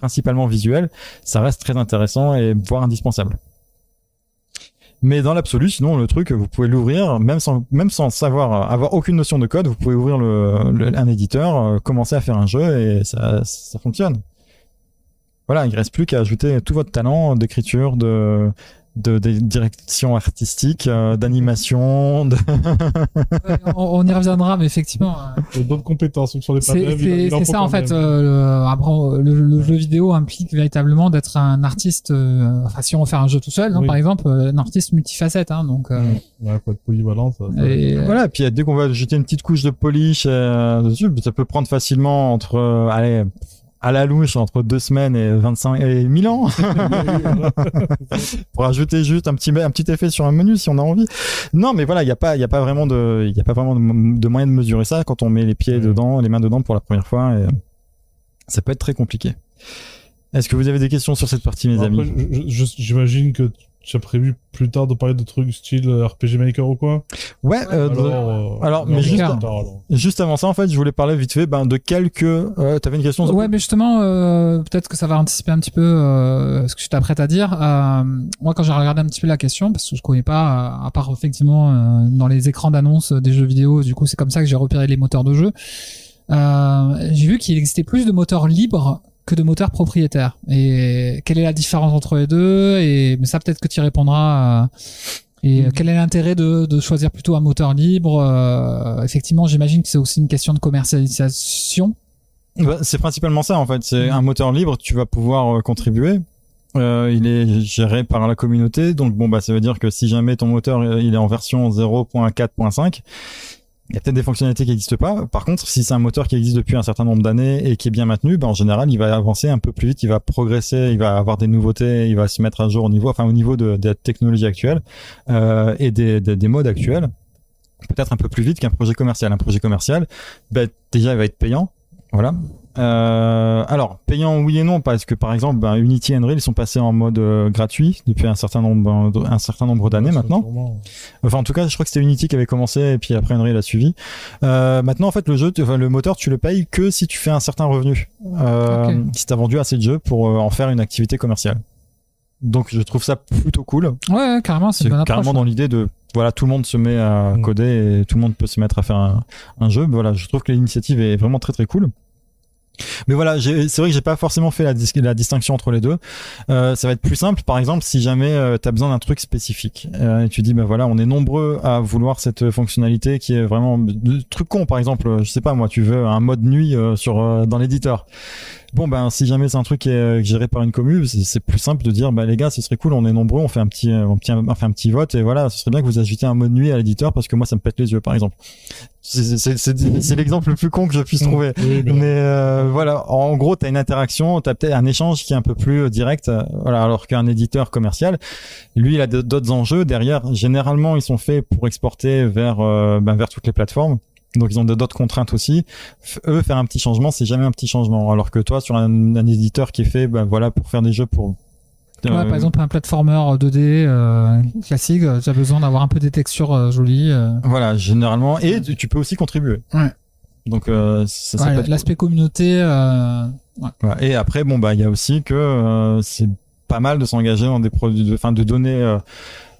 principalement visuel, ça reste très intéressant et voire indispensable. Mais dans l'absolu, sinon le truc, vous pouvez l'ouvrir même sans savoir avoir aucune notion de code, vous pouvez ouvrir un éditeur, commencer à faire un jeu et ça fonctionne. Voilà, il reste plus qu'à ajouter tout votre talent d'écriture, de direction artistique, d'animation. On y reviendra, mais effectivement. D'autres compétences sur les c'est ça en fait. Après, le jeu vidéo implique véritablement d'être un artiste. Si on fait un jeu tout seul, par exemple, un artiste multifacette. Donc. Faut être polyvalent. Voilà. Puis dès qu'on va ajouter une petite couche de polish dessus, ça peut prendre facilement entre à la louche entre 2 semaines et 25 et 1000 ans pour ajouter juste un petit effet sur un menu si on a envie. Non, mais voilà, il y a pas vraiment de moyen de mesurer ça quand on met les mains dedans pour la première fois et ça peut être très compliqué. Est-ce que vous avez des questions sur cette partie, mes amis? J'imagine que tu as prévu plus tard de parler de trucs style RPG Maker ou quoi? Ouais. Mais juste avant ça, en fait, je voulais parler vite fait de quelques. T'avais une question? Ouais, mais justement, peut-être que ça va anticiper un petit peu ce que tu t'apprêtes à dire. Moi, quand j'ai regardé un petit peu la question, parce que je connais pas, à part effectivement dans les écrans d'annonce des jeux vidéo, du coup, c'est comme ça que j'ai repéré les moteurs de jeu. J'ai vu qu'il existait plus de moteurs libres que de moteurs propriétaires. Et quelle est la différence entre les deux? Mais ça, peut-être que tu y répondras. Et quel est l'intérêt de choisir plutôt un moteur libre? Effectivement, j'imagine que c'est aussi une question de commercialisation. C'est principalement ça en fait. C'est un moteur libre, tu vas pouvoir contribuer. Il est géré par la communauté, donc bon ça veut dire que si jamais ton moteur il est en version 0.4.5, il y a peut-être des fonctionnalités qui n'existent pas. Par contre, si c'est un moteur qui existe depuis un certain nombre d'années et qui est bien maintenu, en général, il va avancer un peu plus vite, il va progresser, il va avoir des nouveautés, il va se mettre à jour au niveau de la technologie actuelle et des modes actuels, peut-être un peu plus vite qu'un projet commercial. Un projet commercial, déjà, il va être payant. Voilà. Alors payant oui et non parce que par exemple Unity et Unreal ils sont passés en mode gratuit depuis un certain nombre d'années maintenant. Enfin en tout cas je crois que c'était Unity qui avait commencé et puis après Unreal a suivi. Maintenant en fait le moteur tu le payes que si tu fais un certain revenu. Si t'as vendu assez de jeux pour en faire une activité commerciale. Donc je trouve ça plutôt cool. Ouais carrément c'est une bonne approche. Carrément dans l'idée de voilà tout le monde se met à coder et tout le monde peut se mettre à faire un jeu. Voilà je trouve que l'initiative est vraiment très très cool. Mais voilà, c'est vrai que j'ai pas forcément fait la distinction entre les deux. Ça va être plus simple, par exemple, si jamais t'as besoin d'un truc spécifique. Et tu dis, voilà, on est nombreux à vouloir cette fonctionnalité qui est vraiment truc con. Par exemple, je sais pas moi, tu veux un mode nuit dans l'éditeur. Bon si jamais c'est un truc qui est géré par une commu, c'est plus simple de dire les gars, ce serait cool, on est nombreux, on fait un petit vote et voilà, ce serait bien que vous ajoutiez un mode nuit à l'éditeur parce que moi ça me pète les yeux par exemple. C'est l'exemple le plus con que je puisse trouver. Oui, mais voilà, en gros, t'as une interaction, t'as peut-être un échange qui est un peu plus direct, voilà, alors qu'un éditeur commercial, lui, il a d'autres enjeux derrière. Généralement, ils sont faits pour exporter vers toutes les plateformes. Donc ils ont d'autres contraintes aussi. Eux, faire un petit changement, c'est jamais un petit changement. Alors que toi, sur un éditeur qui est fait, voilà, pour faire des jeux pour par exemple un platformer 2D classique, tu as besoin d'avoir un peu des textures jolies. Voilà, généralement. Et tu peux aussi contribuer. Ouais. Donc l'aspect communauté. Ouais. Et après, il y a aussi que c'est pas mal de s'engager dans des produits, de donner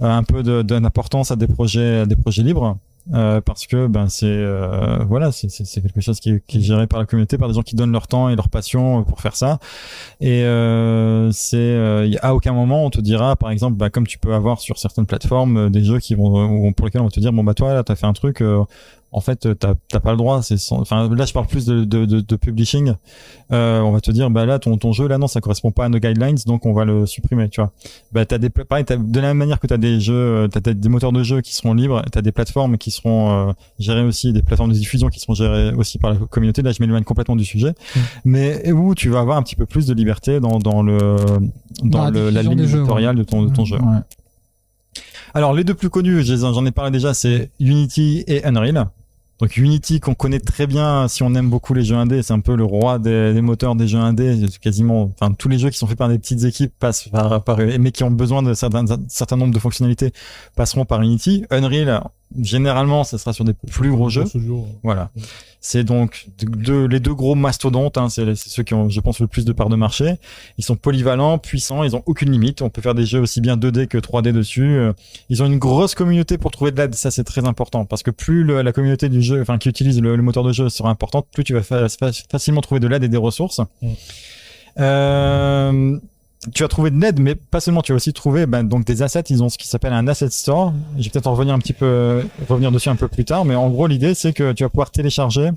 un peu d'importance à des projets libres. Parce que c'est quelque chose qui est géré par la communauté, par des gens qui donnent leur temps et leur passion pour faire ça. Et à aucun moment on te dira, par exemple, comme tu peux avoir sur certaines plateformes des jeux pour lesquels on va te dire toi là t'as fait un truc. En fait, t'as pas le droit. Là, je parle plus de publishing. On va te dire, là, ton jeu, là, non, ça correspond pas à nos guidelines, donc on va le supprimer, tu vois. De la même manière que t'as des jeux, t'as des moteurs de jeux qui seront libres, t'as des plateformes qui seront gérées aussi, des plateformes de diffusion qui seront gérées aussi par la communauté. Là, je m'éloigne complètement du sujet, mais où tu vas avoir un petit peu plus de liberté dans la ligne éditoriale de ton jeu. Ouais. Alors, les deux plus connus, j'en ai parlé déjà, c'est Unity et Unreal. Donc Unity qu'on connaît très bien si on aime beaucoup les jeux indés, c'est un peu le roi des moteurs des jeux indés, quasiment tous les jeux qui sont faits par des petites équipes passent par mais qui ont besoin de certain nombre de fonctionnalités passeront par Unity. Unreal généralement ça sera sur des plus gros jeux. Voilà. C'est donc les deux gros mastodontes, c'est ceux qui ont, je pense, le plus de parts de marché. Ils sont polyvalents, puissants, ils ont aucune limite. On peut faire des jeux aussi bien 2D que 3D dessus. Ils ont une grosse communauté pour trouver de l'aide. Ça, c'est très important parce que plus la communauté du jeu, qui utilise le moteur de jeu sera importante, plus tu vas facilement trouver de l'aide et des ressources. Tu vas trouver de l'aide, mais pas seulement, tu vas aussi trouver donc des assets. Ils ont ce qui s'appelle un asset store. Je vais peut-être revenir dessus un peu plus tard, mais en gros l'idée c'est que tu vas pouvoir télécharger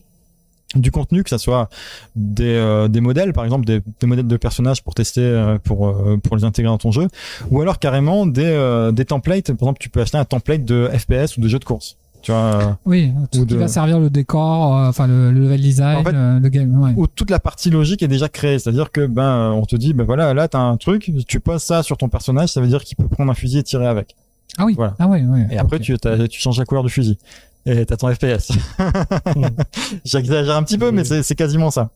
du contenu, que ça soit des modèles, par exemple des modèles de personnages pour tester, pour les intégrer dans ton jeu, ou alors carrément des templates. Par exemple, tu peux acheter un template de FPS ou de jeu de course. Tu vois, oui, tout qui va servir le décor, le level design, en fait, le game, ouais. Où toute la partie logique est déjà créée, c'est-à-dire que on te dit voilà, là t'as un truc, tu poses ça sur ton personnage, ça veut dire qu'il peut prendre un fusil et tirer avec. Ah oui. Voilà. Ah ouais. Et après tu changes la couleur du fusil et t'as ton FPS. J'exagère un petit peu, mais c'est quasiment ça.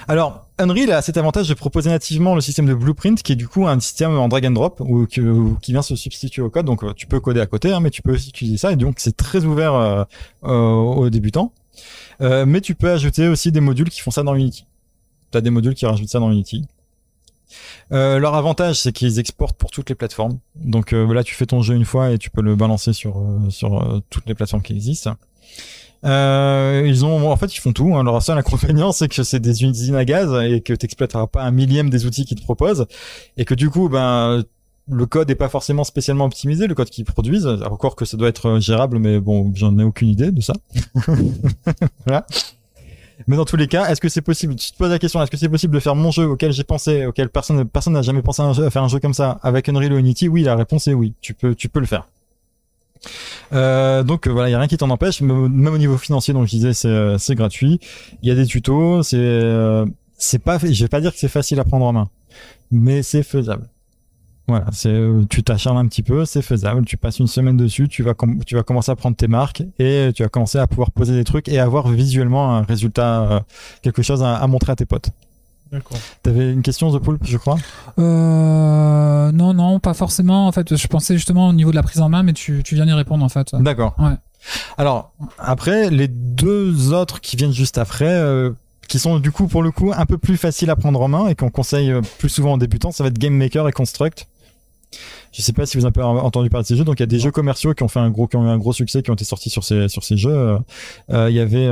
Alors, Unreal a cet avantage de proposer nativement le système de Blueprint, qui est du coup un système en drag and drop, qui vient se substituer au code. Donc, tu peux coder à côté, mais tu peux aussi utiliser ça. Et donc, c'est très ouvert aux débutants. Mais tu peux ajouter aussi des modules qui font ça dans Unity. Tu as des modules qui rajoutent ça dans Unity. Leur avantage, c'est qu'ils exportent pour toutes les plateformes. Donc là, tu fais ton jeu une fois et tu peux le balancer sur toutes les plateformes qui existent. Ils font tout. Leur seul inconvénient, c'est que c'est des usines à gaz et que t'exploiteras pas un millième des outils qu'ils te proposent et que du coup, le code est pas forcément spécialement optimisé, le code qu'ils produisent, encore que ça doit être gérable, mais bon, j'en ai aucune idée de ça. Voilà. Mais dans tous les cas, est-ce que c'est possible? Tu te poses la question, est-ce que c'est possible de faire mon jeu auquel j'ai pensé, auquel personne n'a jamais pensé à faire un jeu comme ça avec Unreal ou Unity? Oui, la réponse est oui. Tu peux le faire. Donc voilà, il y a rien qui t'en empêche, même au niveau financier. Donc je disais, c'est gratuit. Il y a des tutos. C'est pas, je vais pas dire que c'est facile à prendre en main, mais c'est faisable. Voilà, tu t'acharnes un petit peu, c'est faisable. Tu passes une semaine dessus, tu vas commencer à prendre tes marques et tu vas commencer à pouvoir poser des trucs et avoir visuellement un résultat, quelque chose à montrer à tes potes. D'accord. T'avais une question, The Poulpe, je crois? Non, pas forcément. En fait, je pensais justement au niveau de la prise en main, mais tu viens d'y répondre en fait. D'accord. Ouais. Alors après, les deux autres qui viennent juste après. Qui sont du coup pour le coup un peu plus faciles à prendre en main et qu'on conseille plus souvent aux débutants, ça va être Game Maker et Construct. Je sais pas si vous avez entendu parler de ces jeux. Donc il y a des jeux commerciaux qui ont eu un gros succès, qui ont été sortis sur ces jeux. Il y avait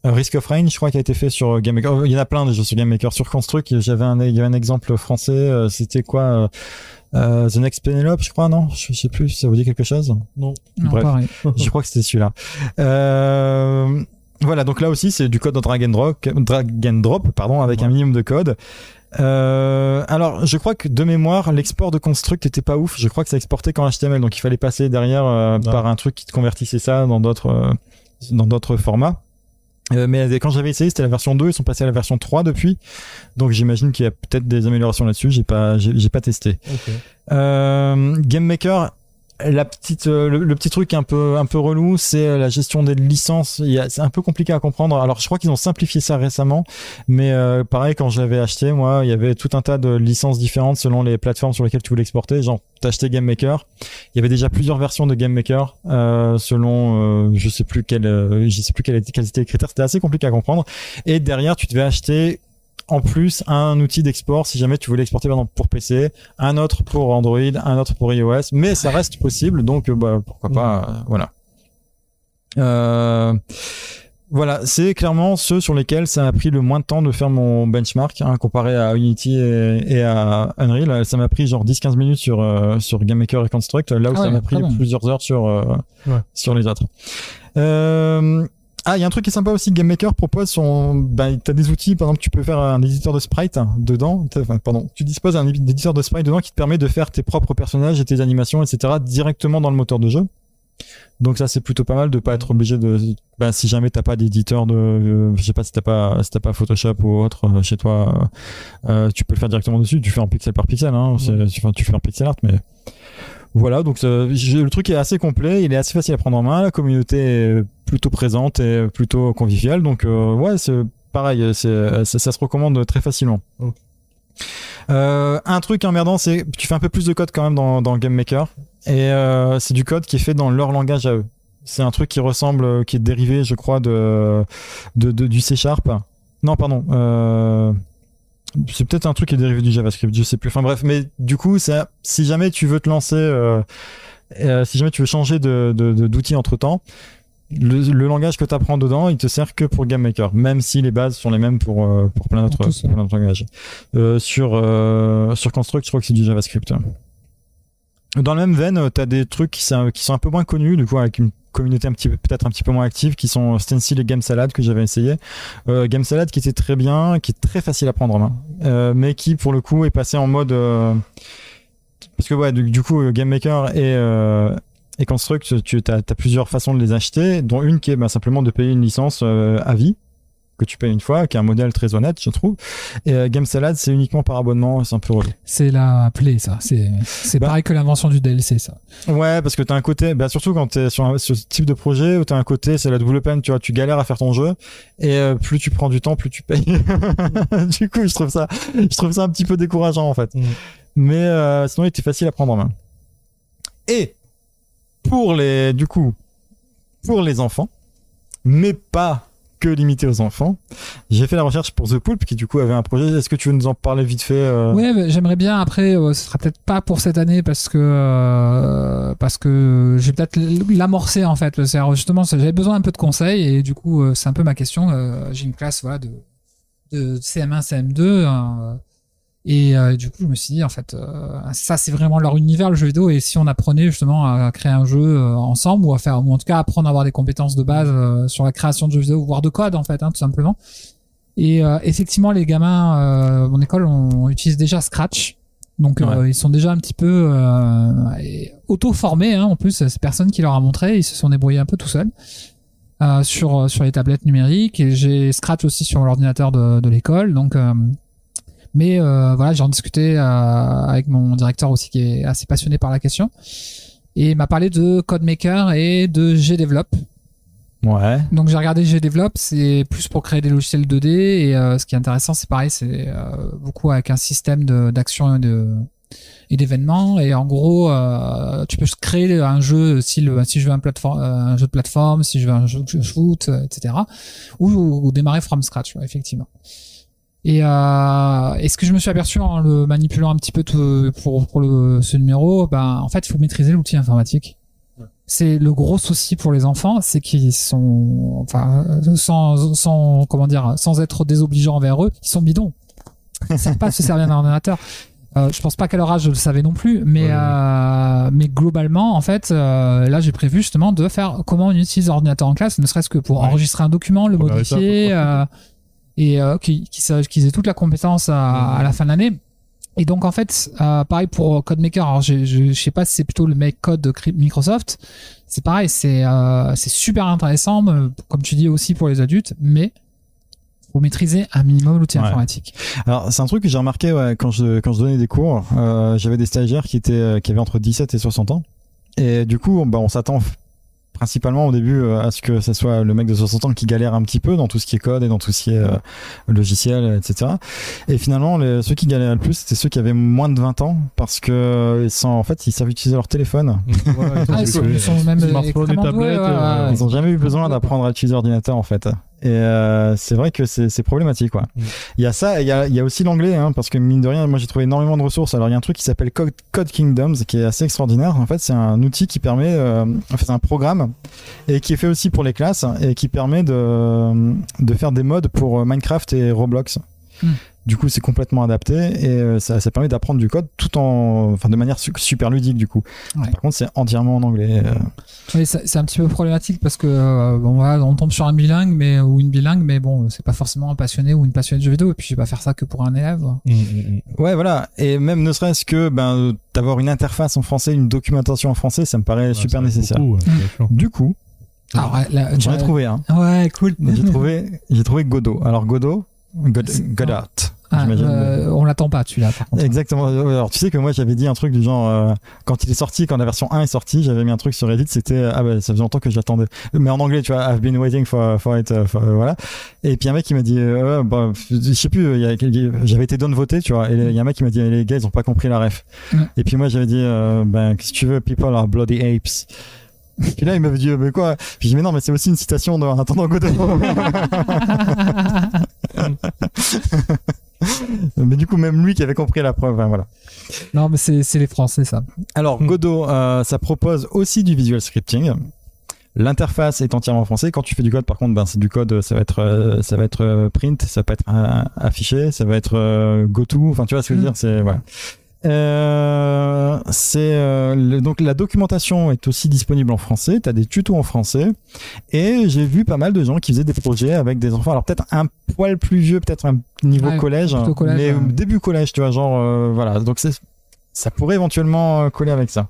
Risk of Rain, je crois, qui a été fait sur Game Maker. Il y en a plein de jeux sur Game Maker. Sur Construct, il y avait un exemple français. C'était quoi? The Next Penelope, je crois, non? Je sais plus, ça vous dit quelque chose? Non. Bref, pareil. je crois que c'était celui-là. Voilà, donc là aussi, c'est du code en drag and drop, pardon, avec un minimum de code. Alors, je crois que de mémoire, l'export de Construct était pas ouf. Je crois que ça exportait qu'en HTML, donc il fallait passer derrière par un truc qui te convertissait ça dans d'autres formats. Mais quand j'avais essayé, c'était la version 2, ils sont passés à la version 3 depuis. Donc j'imagine qu'il y a peut-être des améliorations là-dessus, j'ai pas testé. Okay. Game Maker, le petit truc un peu relou, c'est la gestion des licences. C'est un peu compliqué à comprendre. Alors je crois qu'ils ont simplifié ça récemment, mais pareil, quand je l'avais acheté, moi, il y avait tout un tas de licences différentes selon les plateformes sur lesquelles tu voulais exporter. Genre, t'as acheté Game Maker, il y avait déjà plusieurs versions de Game Maker selon je sais plus quels étaient les critères. C'était assez compliqué à comprendre. Et derrière, tu devais acheter en plus un outil d'export si jamais tu voulais exporter par exemple pour PC, un autre pour Android, un autre pour iOS, mais ça reste possible, donc pourquoi pas, voilà. Voilà, c'est clairement ceux sur lesquels ça m'a pris le moins de temps de faire mon benchmark, comparé à Unity et à Unreal. Ça m'a pris genre 10-15 minutes sur Game Maker et Construct, là où ça m'a pris plusieurs heures sur les autres. Il y a un truc qui est sympa aussi, Game Maker propose t'as des outils, par exemple, tu peux faire un éditeur de sprite dedans, tu disposes d'un éditeur de sprite dedans qui te permet de faire tes propres personnages et tes animations, etc. directement dans le moteur de jeu. Donc ça, c'est plutôt pas mal de pas être obligé si jamais t'as pas d'éditeur je sais pas si t'as pas Photoshop ou autre chez toi, tu peux le faire directement dessus, tu fais en pixel par pixel, tu fais en pixel art, mais voilà, donc le truc est assez complet, il est assez facile à prendre en main, la communauté est plutôt présente et plutôt conviviale, donc ouais, c'est pareil, ça se recommande très facilement. Okay. Un truc emmerdant, c'est tu fais un peu plus de code quand même dans Game Maker, et c'est du code qui est fait dans leur langage à eux. C'est un truc qui est dérivé, je crois, du C#. Non, pardon. C'est peut-être un truc qui est dérivé du JavaScript, je sais plus. Enfin bref, mais du coup, si jamais tu veux te lancer, si jamais tu veux changer d'outil entre temps, le langage que tu apprends dedans, il te sert que pour Game Maker, même si les bases sont les mêmes pour plein d'autres langages. Sur Construct, je crois que c'est du JavaScript. Dans la même veine, t'as des trucs qui sont un peu moins connus, du coup, avec une communauté peut-être un petit peu moins active, qui sont Stencil et Game Salad, que j'avais essayé. Game Salad qui était très bien, qui est très facile à prendre en main, mais qui pour le coup est passé en mode parce que ouais, du coup Game Maker et Construct, tu as plusieurs façons de les acheter, dont une qui est simplement de payer une licence à vie, que tu payes une fois, qui est un modèle très honnête, je trouve. Et Game Salad, c'est uniquement par abonnement, c'est un peu relou. C'est la plaie, ça. C'est pareil que l'invention du DLC, ça. Ouais, parce que t'as un côté, surtout quand t'es sur ce type de projet, où t'as un côté, c'est la double peine, tu vois, tu galères à faire ton jeu, et plus tu prends du temps, plus tu payes. Du coup, je trouve ça un petit peu décourageant, en fait. Mais sinon, il était facile à prendre en main. Et pour les enfants, mais pas que limité aux enfants, j'ai fait la recherche pour The Poulpe qui du coup avait un projet. Est-ce que tu veux nous en parler vite fait Ouais, j'aimerais bien. Après, ce sera peut-être pas pour cette année parce que j'ai peut-être l'amorcer en fait. Justement, j'avais besoin un peu de conseils et du coup, c'est un peu ma question. J'ai une classe de de CM1, CM2. Et du coup, je me suis dit, en fait, ça, c'est vraiment leur univers, le jeu vidéo. Et si on apprenait justement à créer un jeu ensemble, ou en tout cas apprendre à avoir des compétences de base sur la création de jeux vidéo, voire de code, en fait, tout simplement. Et effectivement, les gamins, mon école, on utilise déjà Scratch. Donc ils sont déjà un petit peu auto-formés. En plus, c'est personne qui leur a montré. Ils se sont débrouillés un peu tout seuls sur les tablettes numériques. Et j'ai Scratch aussi sur l'ordinateur de l'école. Donc mais voilà, j'en discutais avec mon directeur aussi qui est assez passionné par la question. Et il m'a parlé de CodeMaker et de GDevelop. Ouais. Donc j'ai regardé GDevelop, c'est plus pour créer des logiciels 2D et ce qui est intéressant, c'est pareil, c'est beaucoup avec un système d'action et d'événements. Et en gros, tu peux créer un jeu si je veux un jeu de plateforme, si je veux un jeu de shoot, etc. Ou démarrer from scratch, effectivement. Et ce que je me suis aperçu en le manipulant un petit peu pour ce numéro, en fait, il faut maîtriser l'outil informatique. C'est le gros souci pour les enfants, c'est qu'ils sont, sans être désobligeants envers eux, ils sont bidons. Ils savent pas se servir d'un ordinateur. Je pense pas qu'à leur âge je le savais non plus, mais globalement, en fait, là j'ai prévu justement de faire comment on utilise l'ordinateur en classe, ne serait-ce que pour enregistrer un document, le modifier, et qu'ils aient toute la compétence à la fin de l'année. Et donc en fait, pareil pour CodeMaker. Alors je sais pas si c'est plutôt le make code de Microsoft. C'est pareil, c'est super intéressant, comme tu dis aussi pour les adultes, mais faut maîtriser un minimum l'outil informatique. Alors c'est un truc que j'ai remarqué quand je donnais des cours. J'avais des stagiaires qui avaient entre 17 et 60 ans, et du coup on s'attend principalement au début à ce que ça soit le mec de 60 ans qui galère un petit peu dans tout ce qui est code et dans tout ce qui est logiciel, etc. Et finalement, ceux qui galéraient le plus, c'était ceux qui avaient moins de 20 ans, parce que ils savent utiliser leur téléphone. Ils sont même extrêmement doués. Ils ont jamais eu besoin d'apprendre à utiliser l'ordinateur, en fait. Et c'est vrai que c'est problématique, quoi. Il y a ça, et il y a aussi l'anglais, parce que mine de rien, moi j'ai trouvé énormément de ressources. Alors il y a un truc qui s'appelle Code Kingdoms, qui est assez extraordinaire. En fait, c'est un outil qui permet, c'est un programme, et qui est fait aussi pour les classes, et qui permet de faire des modes pour Minecraft et Roblox. Du coup, c'est complètement adapté, et ça permet d'apprendre du code de manière super ludique, du coup. Par contre, c'est entièrement en anglais. Oui, c'est un petit peu problématique parce que on tombe sur un bilingue, ou une bilingue, mais bon, c'est pas forcément un passionné ou une passionnée de jeux vidéo, et puis je vais pas faire ça que pour un élève. Ouais, voilà. Et même ne serait-ce que d'avoir une interface en français, une documentation en français, ça me paraît super nécessaire. Du coup, j'en ai trouvé un. Ouais, cool. J'ai trouvé Godot. Alors Godot. Godot. On l'attend pas, celui-là, par contre. Exactement. Alors, tu sais que moi, j'avais dit un truc du genre, quand la version 1 est sortie, j'avais mis un truc sur Reddit, c'était, ça faisait longtemps que j'attendais. Mais en anglais, tu vois, I've been waiting for it, voilà. Et puis un mec qui m'a dit, je sais plus, j'avais été downvoté, tu vois, et il y a un mec qui m'a dit, les gars, ils ont pas compris la ref. Et puis moi, j'avais dit, si tu veux, people are bloody apes. Puis là, il m'avait dit, mais quoi? Puis j'ai dit, mais non, mais c'est aussi une citation d'un attendant Godot. Mais du coup, même lui qui avait compris la preuve, voilà. Non, mais c'est les Français, ça. Alors, Godot, ça propose aussi du visual scripting. L'interface est entièrement en français. Quand tu fais du code, par contre, c'est du code, ça va être print, ça peut être affiché, ça va être goto. Enfin, tu vois ce que je veux dire, c'est, voilà. Donc la documentation est aussi disponible en français, t'as des tutos en français, et j'ai vu pas mal de gens qui faisaient des projets avec des enfants, alors peut-être un poil plus vieux, peut-être un niveau collège, mais début collège, tu vois, genre voilà, donc ça pourrait éventuellement coller avec ça.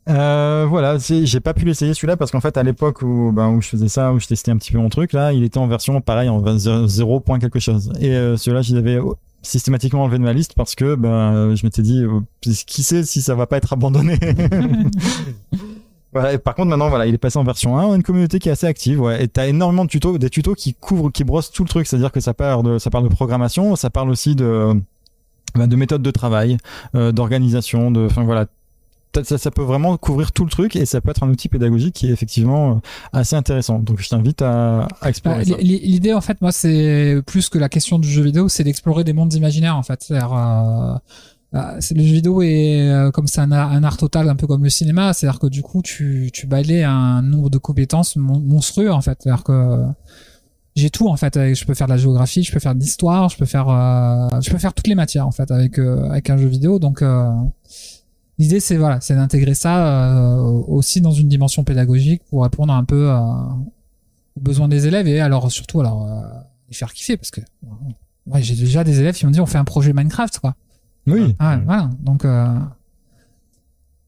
Voilà, j'ai pas pu l'essayer celui-là parce qu'en fait à l'époque où je faisais ça, où je testais un petit peu mon truc là, il était en version pareil en 0. quelque chose, et ceux-là je les avais systématiquement enlevé de ma liste parce que je m'étais dit qui sait si ça va pas être abandonné. Voilà, et par contre maintenant voilà, il est passé en version 1, une communauté qui est assez active, et t'as énormément de tutos, des tutos qui brossent tout le truc, c'est-à-dire que ça parle de programmation, ça parle aussi de méthodes de travail, d'organisation, enfin voilà. Ça peut vraiment couvrir tout le truc, et ça peut être un outil pédagogique qui est effectivement assez intéressant. Donc je t'invite à explorer ça. L'idée, en fait, moi, c'est plus que la question du jeu vidéo, c'est d'explorer des mondes imaginaires, en fait. Le jeu vidéo est comme c'est un art total, un peu comme le cinéma. C'est-à-dire que du coup, tu balayes un nombre de compétences monstrueux, en fait. C'est-à-dire que j'ai tout en fait. Je peux faire de la géographie, je peux faire de l'histoire, je peux faire toutes les matières en fait avec un jeu vidéo. Donc l'idée c'est d'intégrer ça aussi dans une dimension pédagogique pour répondre un peu aux besoins des élèves et alors surtout les faire kiffer parce que j'ai déjà des élèves qui m'ont dit on fait un projet Minecraft quoi. Oui. Voilà. Donc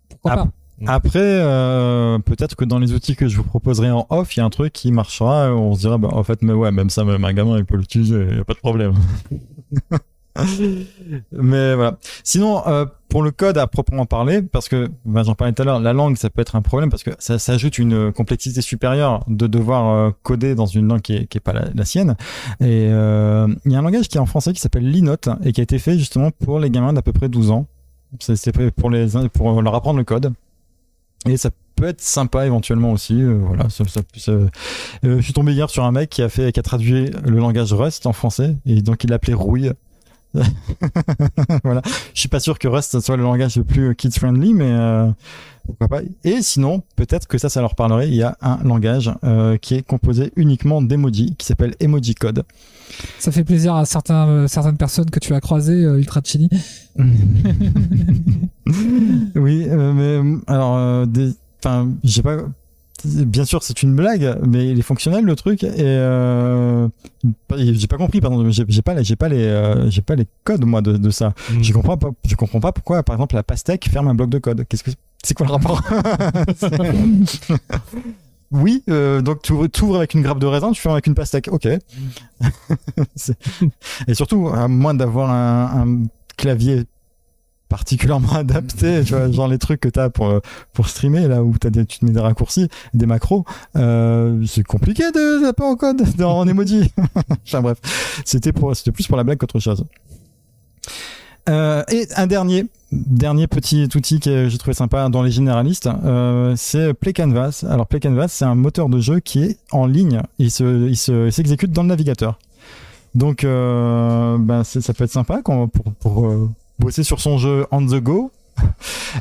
pourquoi pas. Après, peut-être que dans les outils que je vous proposerai en off, il y a un truc qui marchera. On se dira, bah, en fait, mais ouais, même ça, même un gamin, il peut l'utiliser, il n'y a pas de problème. Mais voilà. Sinon, pour le code à proprement parler, parce que j'en parlais tout à l'heure, la langue, ça peut être un problème parce que ça ajoute une complexité supérieure de devoir coder dans une langue qui est pas la sienne. Et il y a un langage qui est en français qui s'appelle Linote et qui a été fait justement pour les gamins d'à peu près 12 ans. C'est pour leur apprendre le code. Et ça peut être sympa éventuellement aussi. Voilà, je suis tombé hier sur un mec qui a traduit le langage Rust en français et donc il l'appelait Rouille. Voilà. Je suis pas sûr que Rust soit le langage le plus kids friendly, mais pourquoi pas. Et sinon, peut-être que ça leur parlerait. Il y a un langage qui est composé uniquement d'emojis qui s'appelle Emoji Code. Ça fait plaisir à certaines personnes que tu as croisées, Ultra Chili. Oui, mais alors, j'ai pas. Bien sûr, c'est une blague, mais il est fonctionnel le truc et j'ai pas compris. Pardon, j'ai pas les codes moi de ça. Je comprends pas pourquoi, par exemple, la pastèque ferme un bloc de code. C'est quoi le rapport? Oui, donc tu ouvres avec une grappe de raisin, tu fermes avec une pastèque. Ok. Et surtout, à moins d'avoir un clavier particulièrement adapté, tu vois, genre les trucs que t'as pour streamer, là où tu te mets des raccourcis, des macros, c'est compliqué de taper en code, en emoji. Enfin bref, c'était plus pour la blague qu'autre chose. Et un dernier petit outil que j'ai trouvé sympa dans les généralistes, c'est Play Canvas. Alors Play Canvas, c'est un moteur de jeu qui est en ligne, il s'exécute dans le navigateur. Donc ça peut être sympa pour bosser sur son jeu on the go.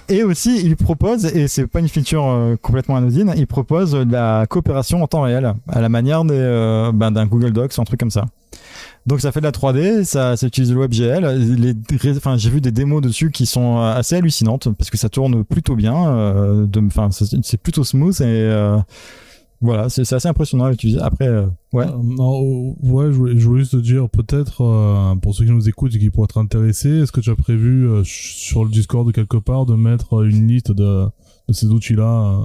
Et aussi il propose, et c'est pas une feature complètement anodine, il propose de la coopération en temps réel à la manière d'un Google Docs, un truc comme ça. Donc ça fait de la 3D, ça utilise le WebGL. J'ai vu des démos dessus qui sont assez hallucinantes parce que ça tourne plutôt bien. C'est plutôt smooth et voilà, c'est assez impressionnant à utiliser. Après, ouais. Je voulais juste te dire, peut-être, pour ceux qui nous écoutent et qui pourraient être intéressés, est-ce que tu as prévu sur le Discord quelque part de mettre une liste de ces outils-là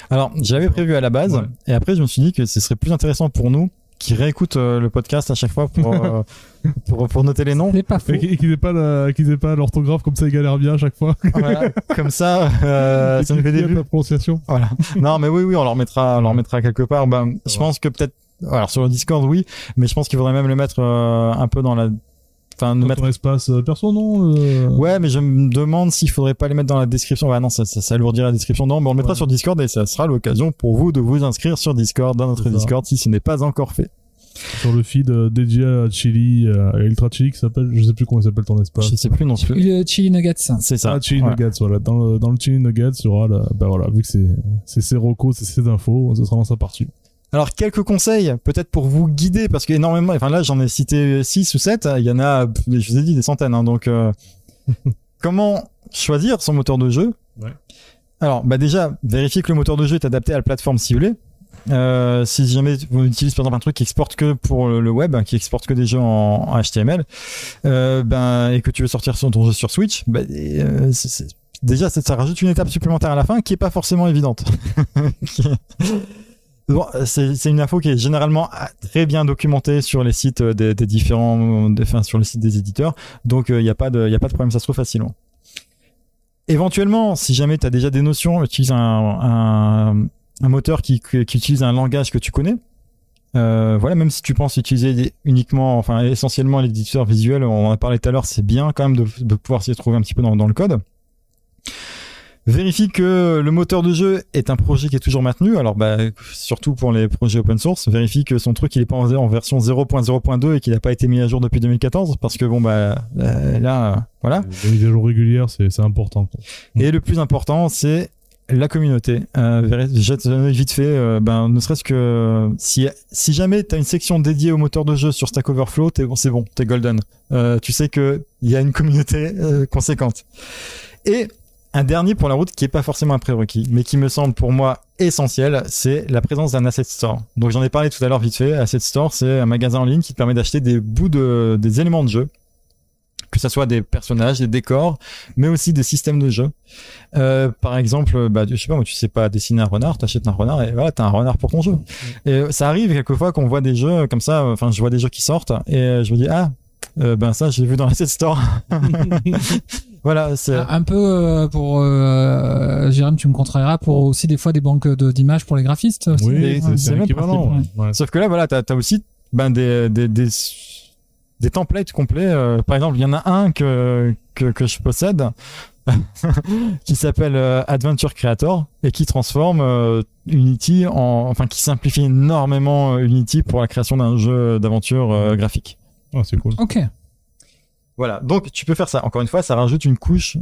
Alors, j'avais prévu à la base, et après je me suis dit que ce serait plus intéressant pour nous qui réécoutent le podcast à chaque fois pour noter les noms. C'est pas faux. Et qu'ils aient pas l'orthographe, comme ça ils galèrent bien à chaque fois. Voilà, comme ça nous fait des vues. La prononciation. Voilà. Non, mais oui, on leur mettra quelque part. Je pense que peut-être, alors sur le Discord, oui, mais je pense qu'il faudrait même le mettre un peu dans la, mettre un espace perso, non Ouais, mais je me demande s'il faudrait pas les mettre dans la description. Ouais, non, ça alourdirait la description. Non, mais on le mettra sur Discord et ça sera l'occasion pour vous de vous inscrire sur Discord, dans notre Discord, si ce n'est pas encore fait. Sur le feed dédié à Chili, à Ultra Chili, qui s'appelle, je sais plus comment il s'appelle ton espace. Je sais plus non plus. Le Chili Nuggets. C'est ça. Ah, Chili Nuggets, voilà. Dans le Chili Nuggets, il y aura vu que c'est ses recos, c'est ses infos, ce sera dans sa partie. Alors, quelques conseils, peut-être pour vous guider, parce qu'énormément, là, j'en ai cité 6 ou 7, il y en a, je vous ai dit, des centaines, hein, donc, comment choisir son moteur de jeu? Ouais. Alors, déjà, vérifiez que le moteur de jeu est adapté à la plateforme ciblée. Si jamais vous utilisez par exemple un truc qui exporte que pour le web, qui exporte que des jeux en HTML, et que tu veux sortir ton jeu sur Switch, déjà, ça rajoute une étape supplémentaire à la fin qui est pas forcément évidente. Bon, c'est une info qui est généralement très bien documentée sur les sites des différents, sur les sites des éditeurs. Donc, il y a pas de problème, ça se trouve facilement. Éventuellement, si jamais tu as déjà des notions, utilise un moteur qui utilise un langage que tu connais. Voilà, même si tu penses utiliser essentiellement l'éditeur visuel, on en a parlé tout à l'heure, c'est bien quand même de pouvoir s'y retrouver un petit peu dans le code. Vérifie que le moteur de jeu est un projet qui est toujours maintenu. Alors, surtout pour les projets open source, vérifie que son truc il est pas en version 0.0.2 et qu'il n'a pas été mis à jour depuis 2014 parce que là, voilà. Les mises à jour régulières, c'est important, quoi. Et le plus important, c'est la communauté. Jette un œil vite fait, ne serait-ce que si jamais tu as une section dédiée au moteur de jeu sur Stack Overflow, c'est bon, t'es golden. Tu sais que il y a une communauté conséquente. Et un dernier pour la route qui est pas forcément un prérequis, mais qui me semble pour moi essentiel, c'est la présence d'un asset store. Donc j'en ai parlé tout à l'heure vite fait. Asset store, c'est un magasin en ligne qui te permet d'acheter des des éléments de jeu, que ça soit des personnages, des décors, mais aussi des systèmes de jeu. Par exemple, je sais pas, moi, tu sais pas dessiner un renard, t'achètes un renard et voilà, t'as un renard pour ton jeu. Et ça arrive quelquefois qu'on voit des jeux comme ça, enfin, je vois des jeux qui sortent et je me dis, ça, j'ai vu dans l'asset store. Voilà, c'est un peu pour Jérôme, tu me contrarieras, pour aussi des fois des banques d'images pour les graphistes aussi. Oui, c'est même équivalent. Ouais. Sauf que là, voilà, t'as aussi des templates complets. Par exemple, il y en a un que je possède qui s'appelle Adventure Creator et qui transforme Unity qui simplifie énormément Unity pour la création d'un jeu d'aventure graphique. Ah, c'est cool. Ok. Voilà, donc tu peux faire ça. Encore une fois, ça rajoute une couche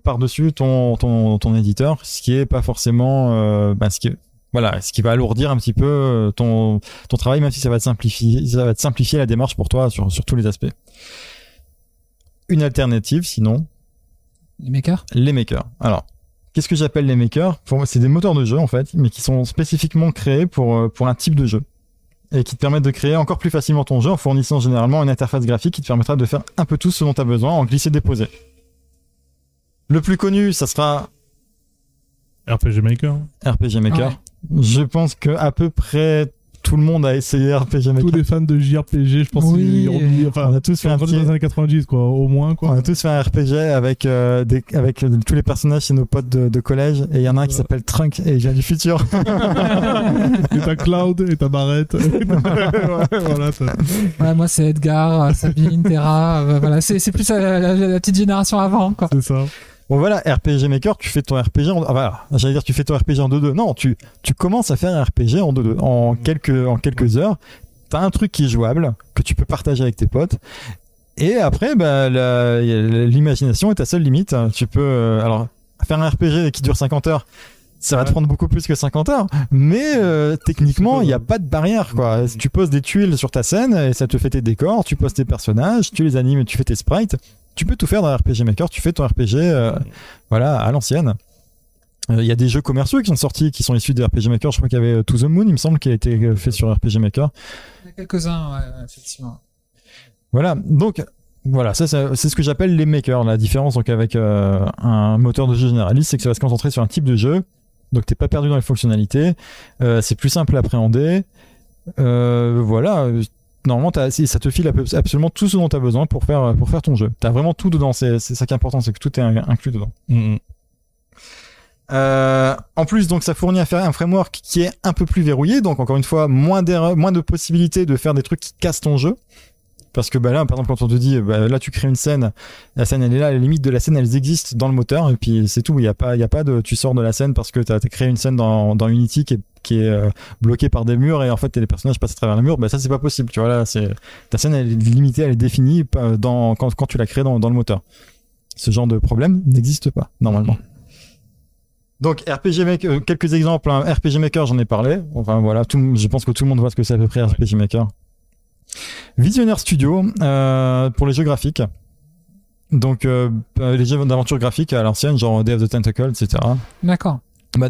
par-dessus ton éditeur, ce qui est pas forcément ce qui va alourdir un petit peu ton travail, même si ça va te simplifier la démarche pour toi sur tous les aspects. Une alternative, sinon, les makers. Alors, qu'est-ce que j'appelle les makers? Pour moi, c'est des moteurs de jeu en fait, mais qui sont spécifiquement créés pour un type de jeu, et qui te permettent de créer encore plus facilement ton jeu en fournissant généralement une interface graphique qui te permettra de faire un peu tout ce dont tu as besoin en glisser-déposer. Le plus connu, ça sera RPG Maker. RPG Maker. Ouais. Je pense que à peu près tout le monde a essayé RPG Maker. Tous les fans de JRPG, je pense on a tous fait un petit... dans les années 90, quoi, au moins, quoi. On a tous fait un RPG avec tous les personnages chez nos potes de collège, et il y en a un qui s'appelle Trunk et il vient du futur. Et t'as Cloud et t'as Barrett. Ouais, moi c'est Edgar, Sabine, Terra, voilà, c'est plus la petite génération avant, quoi. C'est ça. Bon voilà, RPG Maker, tu fais ton RPG tu fais ton RPG en 2-2. Non, tu commences à faire un RPG en 2-2. En quelques heures, t'as un truc qui est jouable, que tu peux partager avec tes potes. Et après, l'imagination est ta seule limite. Tu peux, faire un RPG qui dure 50 heures, ça va te prendre beaucoup plus que 50 heures. Mais, techniquement, il n'y a pas de barrière, quoi. Tu poses des tuiles sur ta scène et ça te fait tes décors, tu poses tes personnages, tu les animes et tu fais tes sprites. Tu peux tout faire dans RPG Maker, tu fais ton RPG à l'ancienne. Il y a des jeux commerciaux qui sont sortis, qui sont issus de RPG Maker. Je crois qu'il y avait To the Moon, il me semble, qui a été fait sur RPG Maker. Il y a quelques-uns, ouais, effectivement. Voilà, donc voilà, ça c'est ce que j'appelle les makers. La différence donc avec un moteur de jeu généraliste, c'est que ça va se concentrer sur un type de jeu, donc t'es pas perdu dans les fonctionnalités, c'est plus simple à appréhender. Normalement, ça te file absolument tout ce dont tu as besoin pour faire ton jeu. Tu as vraiment tout dedans. C'est ça qui est important, c'est que tout est inclus dedans. En plus, donc, ça fournit un framework qui est un peu plus verrouillé. Donc, encore une fois, moins de possibilités de faire des trucs qui cassent ton jeu. Parce que là, par exemple, quand on te dit, là, tu crées une scène, la scène, elle est là, les limites de la scène, elles existent dans le moteur, et puis c'est tout. Il y a pas de, tu sors de la scène parce que t'as créé une scène dans Unity qui est bloquée par des murs, et en fait, les personnages passent à travers les murs. Ça, c'est pas possible. Tu vois, là, ta scène, elle est limitée, elle est définie quand tu la crées dans le moteur. Ce genre de problème n'existe pas, normalement. Donc, RPG Maker, quelques exemples, hein. RPG Maker, j'en ai parlé. Enfin, voilà, je pense que tout le monde voit ce que c'est à peu près RPG Maker. Visionnaire Studio pour les jeux graphiques, donc les jeux d'aventure graphique à l'ancienne, genre Day of the Tentacle, etc. D'accord.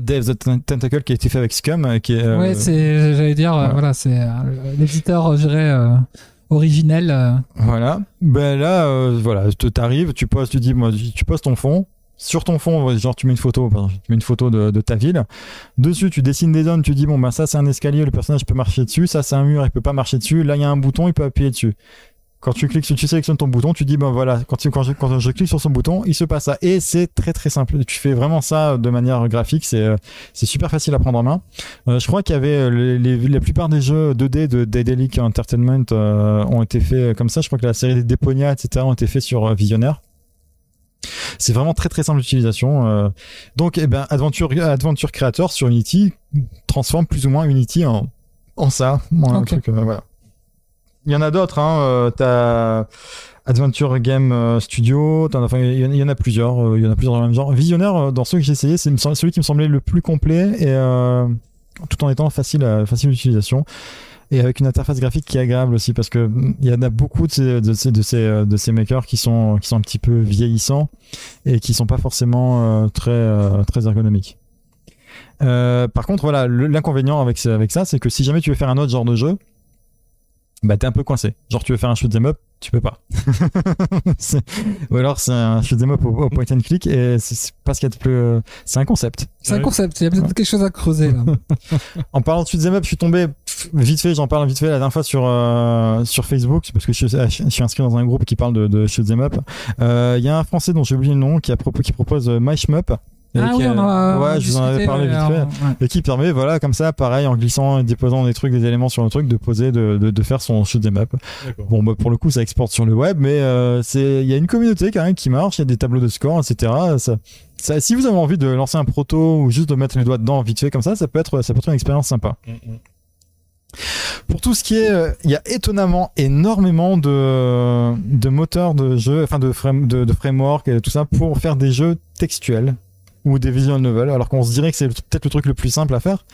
Day of the Tentacle qui a été fait avec Scum, qui est ouais, j'allais dire voilà, c'est l'éditeur, je dirais, originel. Voilà, voilà, t'arrives, tu poses ton fond. Sur ton fond, genre tu mets une photo de ta ville. Dessus, tu dessines des zones, tu dis ça c'est un escalier, le personnage peut marcher dessus, ça c'est un mur, il peut pas marcher dessus, là il y a un bouton, il peut appuyer dessus. Quand tu sélectionnes ton bouton, tu dis voilà, quand je clique sur son bouton, il se passe ça. Et c'est très très simple. Tu fais vraiment ça de manière graphique, c'est super facile à prendre en main. Je crois qu'il y avait la plupart des jeux 2D de Daedalic Entertainment ont été faits comme ça. Je crois que la série des Deponia, etc. ont été faits sur Visionnaire. C'est vraiment très très simple d'utilisation. Donc, Adventure Creator sur Unity transforme plus ou moins Unity en ça, un truc, voilà. Il y en a d'autres, hein. T'as Adventure Game Studio, il y en a plusieurs, il y en a plusieurs dans le même genre. Visionnaire, dans ceux que j'ai essayé, c'est celui qui me semblait le plus complet et tout en étant facile d'utilisation. Et avec une interface graphique qui est agréable aussi, parce que il y en a beaucoup de ces makers qui sont un petit peu vieillissants et qui sont pas forcément très ergonomiques. Par contre, voilà, l'inconvénient avec ça, c'est que si jamais tu veux faire un autre genre de jeu, bah t'es un peu coincé. Genre tu veux faire un shoot 'em up, tu peux pas. Ou alors c'est un shoot 'em up au point and click et c'est pas ce qu'il y a de plus. C'est un concept. C'est un concept. Il y a peut-être quelque chose à creuser là. En parlant de shoot 'em up, je suis tombé vite fait. J'en parle vite fait la dernière fois sur Facebook parce que je suis inscrit dans un groupe qui parle de shoot 'em up. Il y a un Français dont j'ai oublié le nom qui propose My Shmup. Oui, je vous en avais parlé vite fait. Ouais. Et qui permet, voilà, comme ça, pareil, en glissant et déposant des éléments sur le truc, de faire son shoot 'em up. Bon, bah, pour le coup, ça exporte sur le web, mais il y a une communauté quand même qui marche, il y a des tableaux de score, etc. Si vous avez envie de lancer un proto ou juste de mettre les doigts dedans vite fait comme ça peut être une expérience sympa. Pour tout ce qui est, il y a étonnamment énormément de moteurs de jeu, enfin de framework et tout ça pour faire des jeux textuels ou des visual novels, alors qu'on se dirait que c'est peut-être le truc le plus simple à faire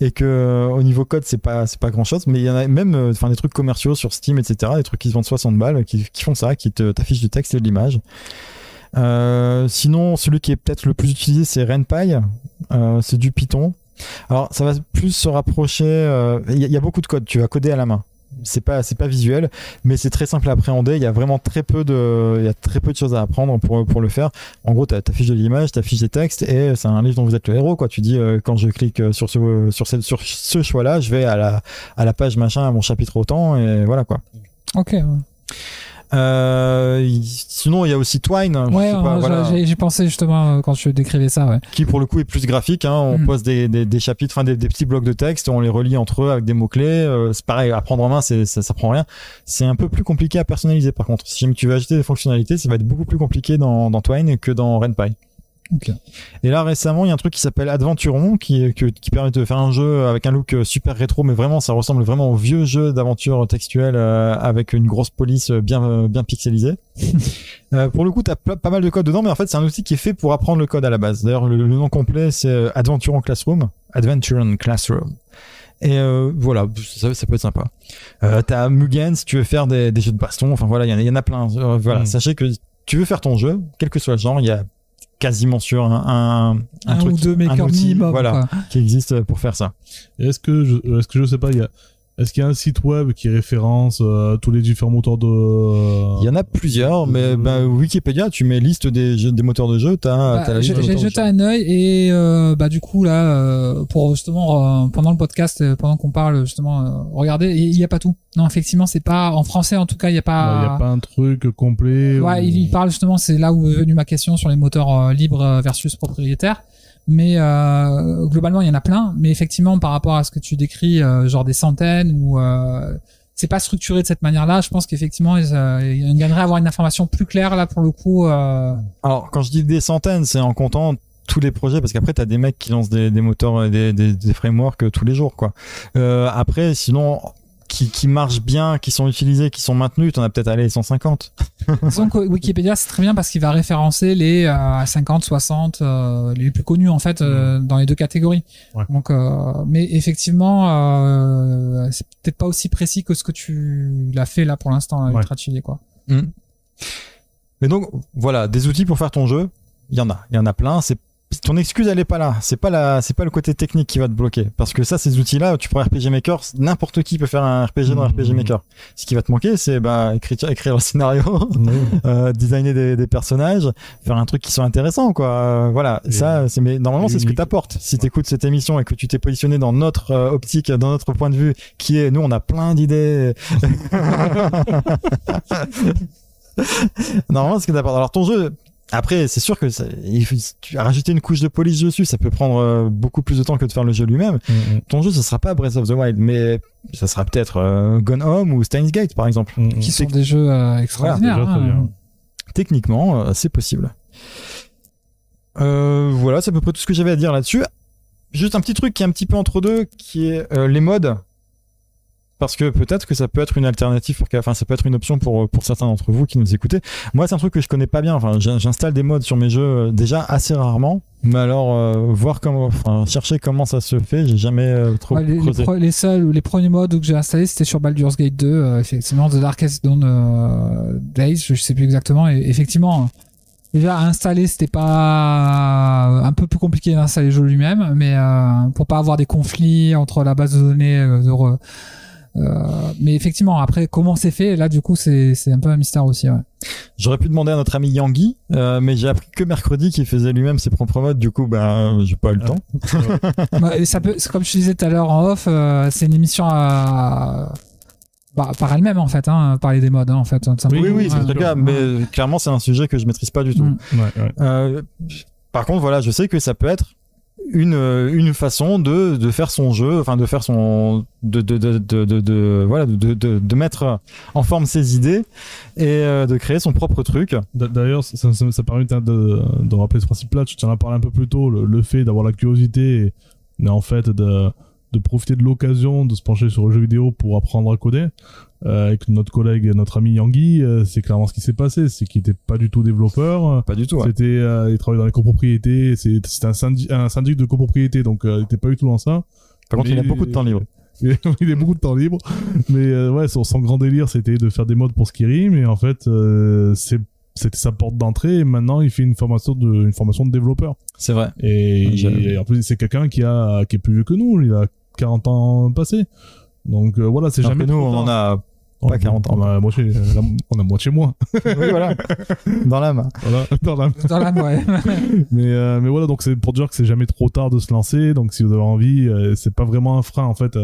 et que au niveau code c'est pas grand chose, mais il y en a même des trucs commerciaux sur Steam, etc., des trucs qui se vendent 60 balles qui font ça, qui t'affichent du texte et de l'image. Sinon, celui qui est peut-être le plus utilisé, c'est RenPy. C'est du Python. Alors ça va plus se rapprocher, il y a beaucoup de code, tu vas coder à la main. C'est pas visuel, mais c'est très simple à appréhender. Il y a vraiment très peu de choses à apprendre pour le faire. En gros, t'affiches de l'image, t'affiches des textes, et c'est un livre dont vous êtes le héros, quoi. Tu dis quand je clique sur ce choix-là, je vais à la page machin, à mon chapitre autant, et voilà quoi. Ok. Ouais. Sinon il y a aussi Twine. Ouais, j'ai pensé justement quand je décrivais ça, ouais. Qui pour le coup est plus graphique, hein. On pose des chapitres, enfin des petits blocs de texte, on les relie entre eux avec des mots clés. C'est pareil, à prendre en main, ça prend rien. C'est un peu plus compliqué à personnaliser par contre. Si jamais tu veux ajouter des fonctionnalités, ça va être beaucoup plus compliqué dans Twine que dans RenPy. Okay. Et là récemment il y a un truc qui s'appelle Adventuron qui permet de faire un jeu avec un look super rétro, mais vraiment ça ressemble vraiment au vieux jeu d'aventure textuelle avec une grosse police bien pixelisée. Pour le coup t'as pas mal de code dedans, mais en fait c'est un outil qui est fait pour apprendre le code à la base. D'ailleurs le nom complet c'est Adventuron Classroom. Et voilà, ça peut être sympa. T'as Mugen si tu veux faire des jeux de baston, enfin voilà, il y en a plein. Voilà, sachez que tu veux faire ton jeu, quel que soit le genre, il y a quasiment sûr un truc, ou deux makers minimum, voilà, qui existe pour faire ça. Est-ce que je sais pas, est-ce qu'il y a un site web qui référence tous les différents moteurs de... Il y en a plusieurs, mais Wikipédia, tu mets liste des moteurs de jeu, t'as la liste. J'ai jeté un œil et du coup là, pour justement pendant le podcast, pendant qu'on parle justement, regardez, il y a pas tout. Non, effectivement, c'est pas en français en tout cas, il y a pas. Il y a pas un truc complet. Ouais, il parle justement, c'est là où est venue ma question sur les moteurs libres versus propriétaires. Mais globalement il y en a plein, mais effectivement par rapport à ce que tu décris, genre des centaines ou c'est pas structuré de cette manière-là, je pense qu'effectivement il gagnerait à avoir une information plus claire là pour le coup. Alors quand je dis des centaines, c'est en comptant tous les projets, parce qu'après t'as des mecs qui lancent des moteurs, des frameworks tous les jours quoi. Après sinon qui marchent bien, qui sont utilisés, qui sont maintenus, t'en as peut-être allé 150. Disons que Wikipédia c'est très bien parce qu'il va référencer les 50, 60 les plus connus en fait dans les deux catégories. Ouais. Donc mais effectivement c'est peut-être pas aussi précis que ce que tu l'as fait là pour l'instant Ultra Chili quoi. Mais donc voilà, des outils pour faire ton jeu, il y en a plein. Ton excuse elle est pas là, c'est pas le côté technique qui va te bloquer, parce que ça, ces outils là, tu prends RPG Maker, n'importe qui peut faire un RPG dans RPG Maker. Ce qui va te manquer, c'est écrire le scénario, designer des personnages, faire un truc qui soit intéressant quoi. Voilà, mais normalement c'est ce que t'apportes. Si t'écoutes cette émission et que tu t'es positionné dans notre optique, dans notre point de vue, qui est nous on a plein d'idées. Normalement c'est ce que t'apportes. Alors ton jeu, après, c'est sûr que tu as rajouté une couche de polish dessus, ça peut prendre beaucoup plus de temps que de faire le jeu lui-même. Ton jeu, ça sera pas Breath of the Wild, mais ça sera peut-être Gone Home ou Steins Gate, par exemple. Qui sont des jeux extraordinaires. Voilà, hein. Techniquement, c'est possible. Voilà, c'est à peu près tout ce que j'avais à dire là-dessus. Juste un petit truc qui est un petit peu entre deux, qui est les mods. parce que peut-être que ça peut être une alternative enfin ça peut être une option pour certains d'entre vous qui nous écoutez. Moi, c'est un truc que je connais pas bien. Enfin, j'installe des mods sur mes jeux déjà assez rarement. Mais alors, chercher comment ça se fait, j'ai jamais trop creusé. Les premiers mods que j'ai installés, c'était sur Baldur's Gate 2, effectivement, The Darkest Dawn Days, je sais plus exactement, et effectivement, déjà, à installer, c'était pas un peu plus compliqué d'installer le jeu lui-même, mais pour pas avoir des conflits entre la base de données mais effectivement, après, comment c'est fait, là, du coup, c'est un peu un mystère aussi, ouais. J'aurais pu demander à notre ami Yangui, mais j'ai appris que mercredi qu'il faisait lui-même ses propres mods, du coup, j'ai pas eu le temps. Ça peut, comme je te disais tout à l'heure en off, c'est une émission par elle-même, en fait, hein, parler des mods, hein, en fait. Oui, c'est le cas, mais clairement, c'est un sujet que je maîtrise pas du tout. Par contre, voilà, je sais que ça peut être une façon de faire son jeu, enfin de faire son de mettre en forme ses idées et de créer son propre truc. D'ailleurs, ça permet de rappeler ce principe-là. Tu en as parlé un peu plus tôt, le fait d'avoir la curiosité et en fait de profiter de l'occasion de se pencher sur le jeu vidéo pour apprendre à coder. Avec notre collègue, notre ami Yangui, c'est clairement ce qui s'est passé. C'est qu'il était pas du tout développeur. Pas du tout. Ouais. C'était, il travaillait dans les copropriétés. C'était un syndic de copropriété, donc il était pas du tout dans ça. Par contre, il a beaucoup de temps libre. Il a beaucoup de temps libre. Mais ouais, son grand délire, c'était de faire des mods pour Skyrim. Et en fait, c'était sa porte d'entrée. Et maintenant, il fait une formation de développeur. C'est vrai. Et en plus, c'est quelqu'un qui est plus vieux que nous. Il a 40 ans passés. Donc voilà, c'est jamais. Que nous, on en a pas 40 ans. On a moitié moins. Oui, voilà. Dans l'âme. Voilà, dans l'âme, ouais. mais voilà, donc c'est pour dire que c'est jamais trop tard de se lancer. Donc si vous avez envie, c'est pas vraiment un frein en fait.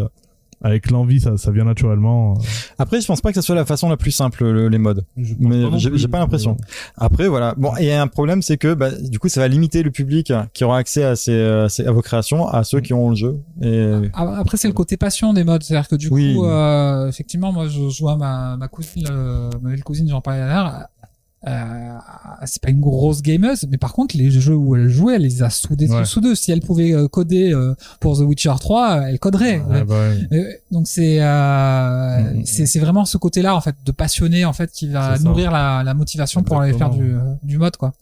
Avec l'envie, ça vient naturellement. Après, je pense pas que ça soit la façon la plus simple, les mods. Mais j'ai pas l'impression. Après, voilà. Bon, il y a un problème, c'est que, du coup, ça va limiter le public qui aura accès à vos créations, à ceux qui ont le jeu. Et... Après, c'est le côté passion des mods. C'est-à-dire que du coup, effectivement, moi, je joue à ma cousine, ma belle cousine, j'en parlais hier. C'est pas une grosse gameuse, mais par contre les jeux où elle jouait, elle les a soudés sous deux. Si elle pouvait coder pour The Witcher 3, elle coderait. Donc c'est vraiment ce côté-là en fait de passionné en fait qui va nourrir la motivation pour aller faire du mode quoi.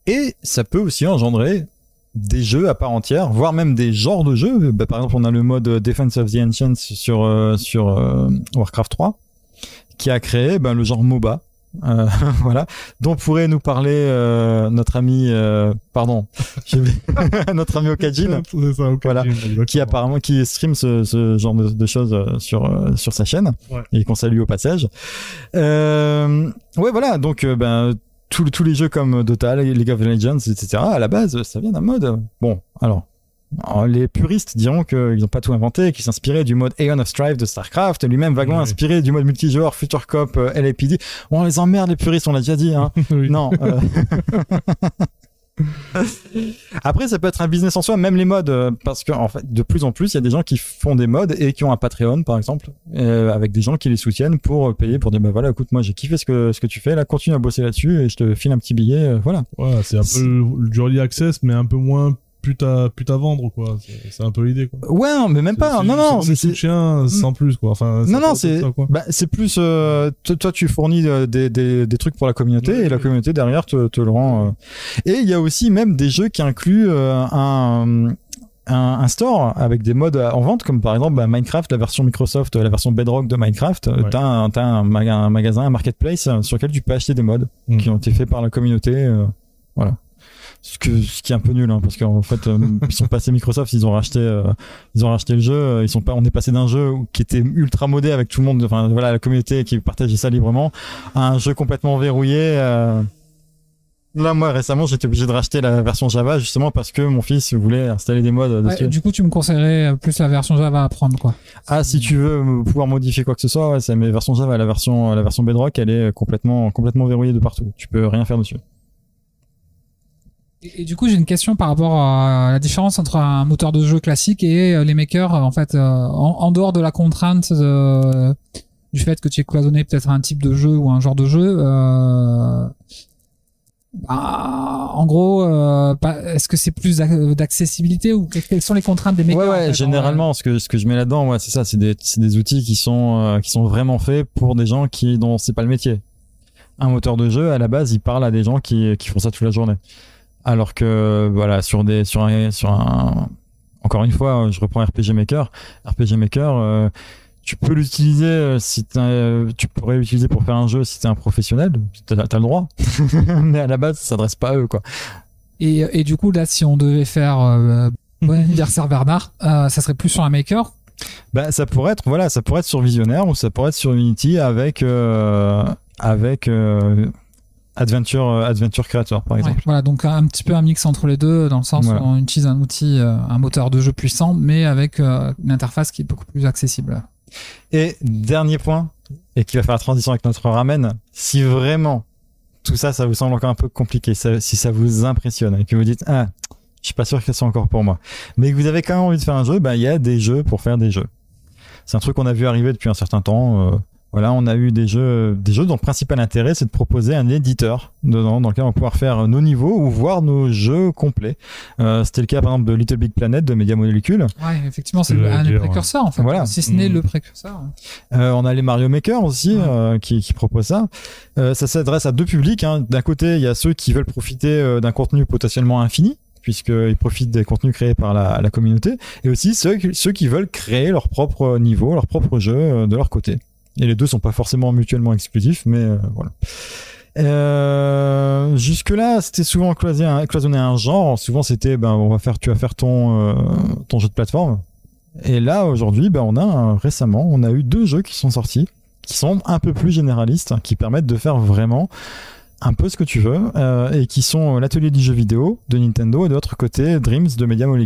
Et ça peut aussi engendrer des jeux à part entière, voire même des genres de jeux. Par exemple, on a le mode Defense of the Ancients sur Warcraft 3 qui a créé le genre MOBA. Voilà, dont pourrait nous parler notre ami notre ami Okajin, voilà, qui stream ce genre de choses sur sa chaîne et qu'on salue au passage. Voilà, donc tous les jeux comme Dota, League of Legends, etc. à la base ça vient d'un mode. Bon, alors les puristes diront qu'ils n'ont pas tout inventé, qu'ils s'inspiraient du mode Aeon of Strife de StarCraft, lui-même vaguement inspiré du mode multijoueur Future Cop LAPD. On les emmerde les puristes, on l'a déjà dit, hein. Non. Après, ça peut être un business en soi, même les mods, parce que en fait, de plus en plus, il y a des gens qui font des mods et qui ont un Patreon, par exemple, avec des gens qui les soutiennent pour payer, pour dire voilà, écoute, moi j'ai kiffé ce que tu fais, là, continue à bosser là-dessus et je te file un petit billet, voilà. Ouais, c'est un peu du early access, mais un peu moins. Plus t'as vendre quoi, c'est un peu l'idée quoi. Ouais, mais même pas. Non, c'est soutien sans plus quoi. Enfin non, c'est plus toi tu fournis des trucs pour la communauté et la communauté derrière te le rend. Et il y a aussi même des jeux qui incluent un store avec des modes en vente, comme par exemple Minecraft, la version Microsoft, la version Bedrock de Minecraft. T'as un magasin, un marketplace sur lequel tu peux acheter des mods qui ont été faits par la communauté. Voilà. Ce qui est un peu nul, hein, parce qu'en fait, ils sont passés Microsoft, ils ont racheté le jeu, on est passé d'un jeu qui était ultra modé avec tout le monde, enfin voilà, la communauté qui partageait ça librement, à un jeu complètement verrouillé. Là, moi, récemment, j'étais obligé de racheter la version Java, justement parce que mon fils voulait installer des mods dessus. Du coup, tu me conseillerais plus la version Java à prendre, quoi. Ah, si tu veux pouvoir modifier quoi que ce soit, c'est mes versions Java, la version Bedrock, elle est complètement verrouillée de partout. Tu peux rien faire dessus. Et du coup, j'ai une question par rapport à la différence entre un moteur de jeu classique et les makers, en fait, en dehors de la contrainte du fait que tu es cloisonné peut-être à un type de jeu ou un genre de jeu. En gros, est-ce que c'est plus d'accessibilité ou quelles sont les contraintes des makers? Ouais, généralement, ce que je mets là-dedans, ouais, c'est ça, c'est des outils qui sont vraiment faits pour des gens dont c'est pas le métier. Un moteur de jeu, à la base, il parle à des gens qui font ça toute la journée. Alors que, voilà, sur un, encore une fois, je reprends RPG Maker, tu peux l'utiliser tu pourrais l'utiliser pour faire un jeu si t'es un professionnel, t'as le droit. Mais à la base, ça s'adresse pas à eux, quoi. Et du coup, là, si on devait faire bon anniversaire Bernard, ça serait plus sur un maker? Bah, ça pourrait être sur Visionnaire ou ça pourrait être sur Unity avec Adventure Creator, par exemple. Ouais, voilà, donc un petit peu un mix entre les deux, dans le sens où on utilise un outil, un moteur de jeu puissant, mais avec une interface qui est beaucoup plus accessible. Et dernier point, et qui va faire la transition avec notre ramen, si vraiment tout ça vous semble encore un peu compliqué, si ça vous impressionne et que vous dites je suis pas sûr que c'est encore pour moi, mais que vous avez quand même envie de faire un jeu, il y a des jeux pour faire des jeux. C'est un truc qu'on a vu arriver depuis un certain temps. Voilà, on a eu des jeux dont le principal intérêt, c'est de proposer un éditeur dedans, dans lequel on va pouvoir faire nos niveaux ou voir nos jeux complets. C'était le cas, par exemple, de Little Big Planet de Media Molecule. Ouais, effectivement, c'est un des précurseurs, en fait. Voilà. Si ce n'est le précurseur. On a les Mario Maker aussi, qui proposent ça. Ça s'adresse à deux publics, hein. D'un côté, il y a ceux qui veulent profiter d'un contenu potentiellement infini, puisqu'ils profitent des contenus créés par la communauté, et aussi ceux qui veulent créer leur propre niveau, leur propre jeu de leur côté. Et les deux sont pas forcément mutuellement exclusifs, mais voilà. Jusque-là, c'était souvent cloisonné un genre. Souvent, c'était tu vas faire ton jeu de plateforme. Et là, aujourd'hui, récemment, on a eu 2 jeux qui sont sortis, qui sont un peu plus généralistes, qui permettent de faire vraiment un peu ce que tu veux, et qui sont l'atelier du jeu vidéo de Nintendo et de l'autre côté Dreams de Media Molecule.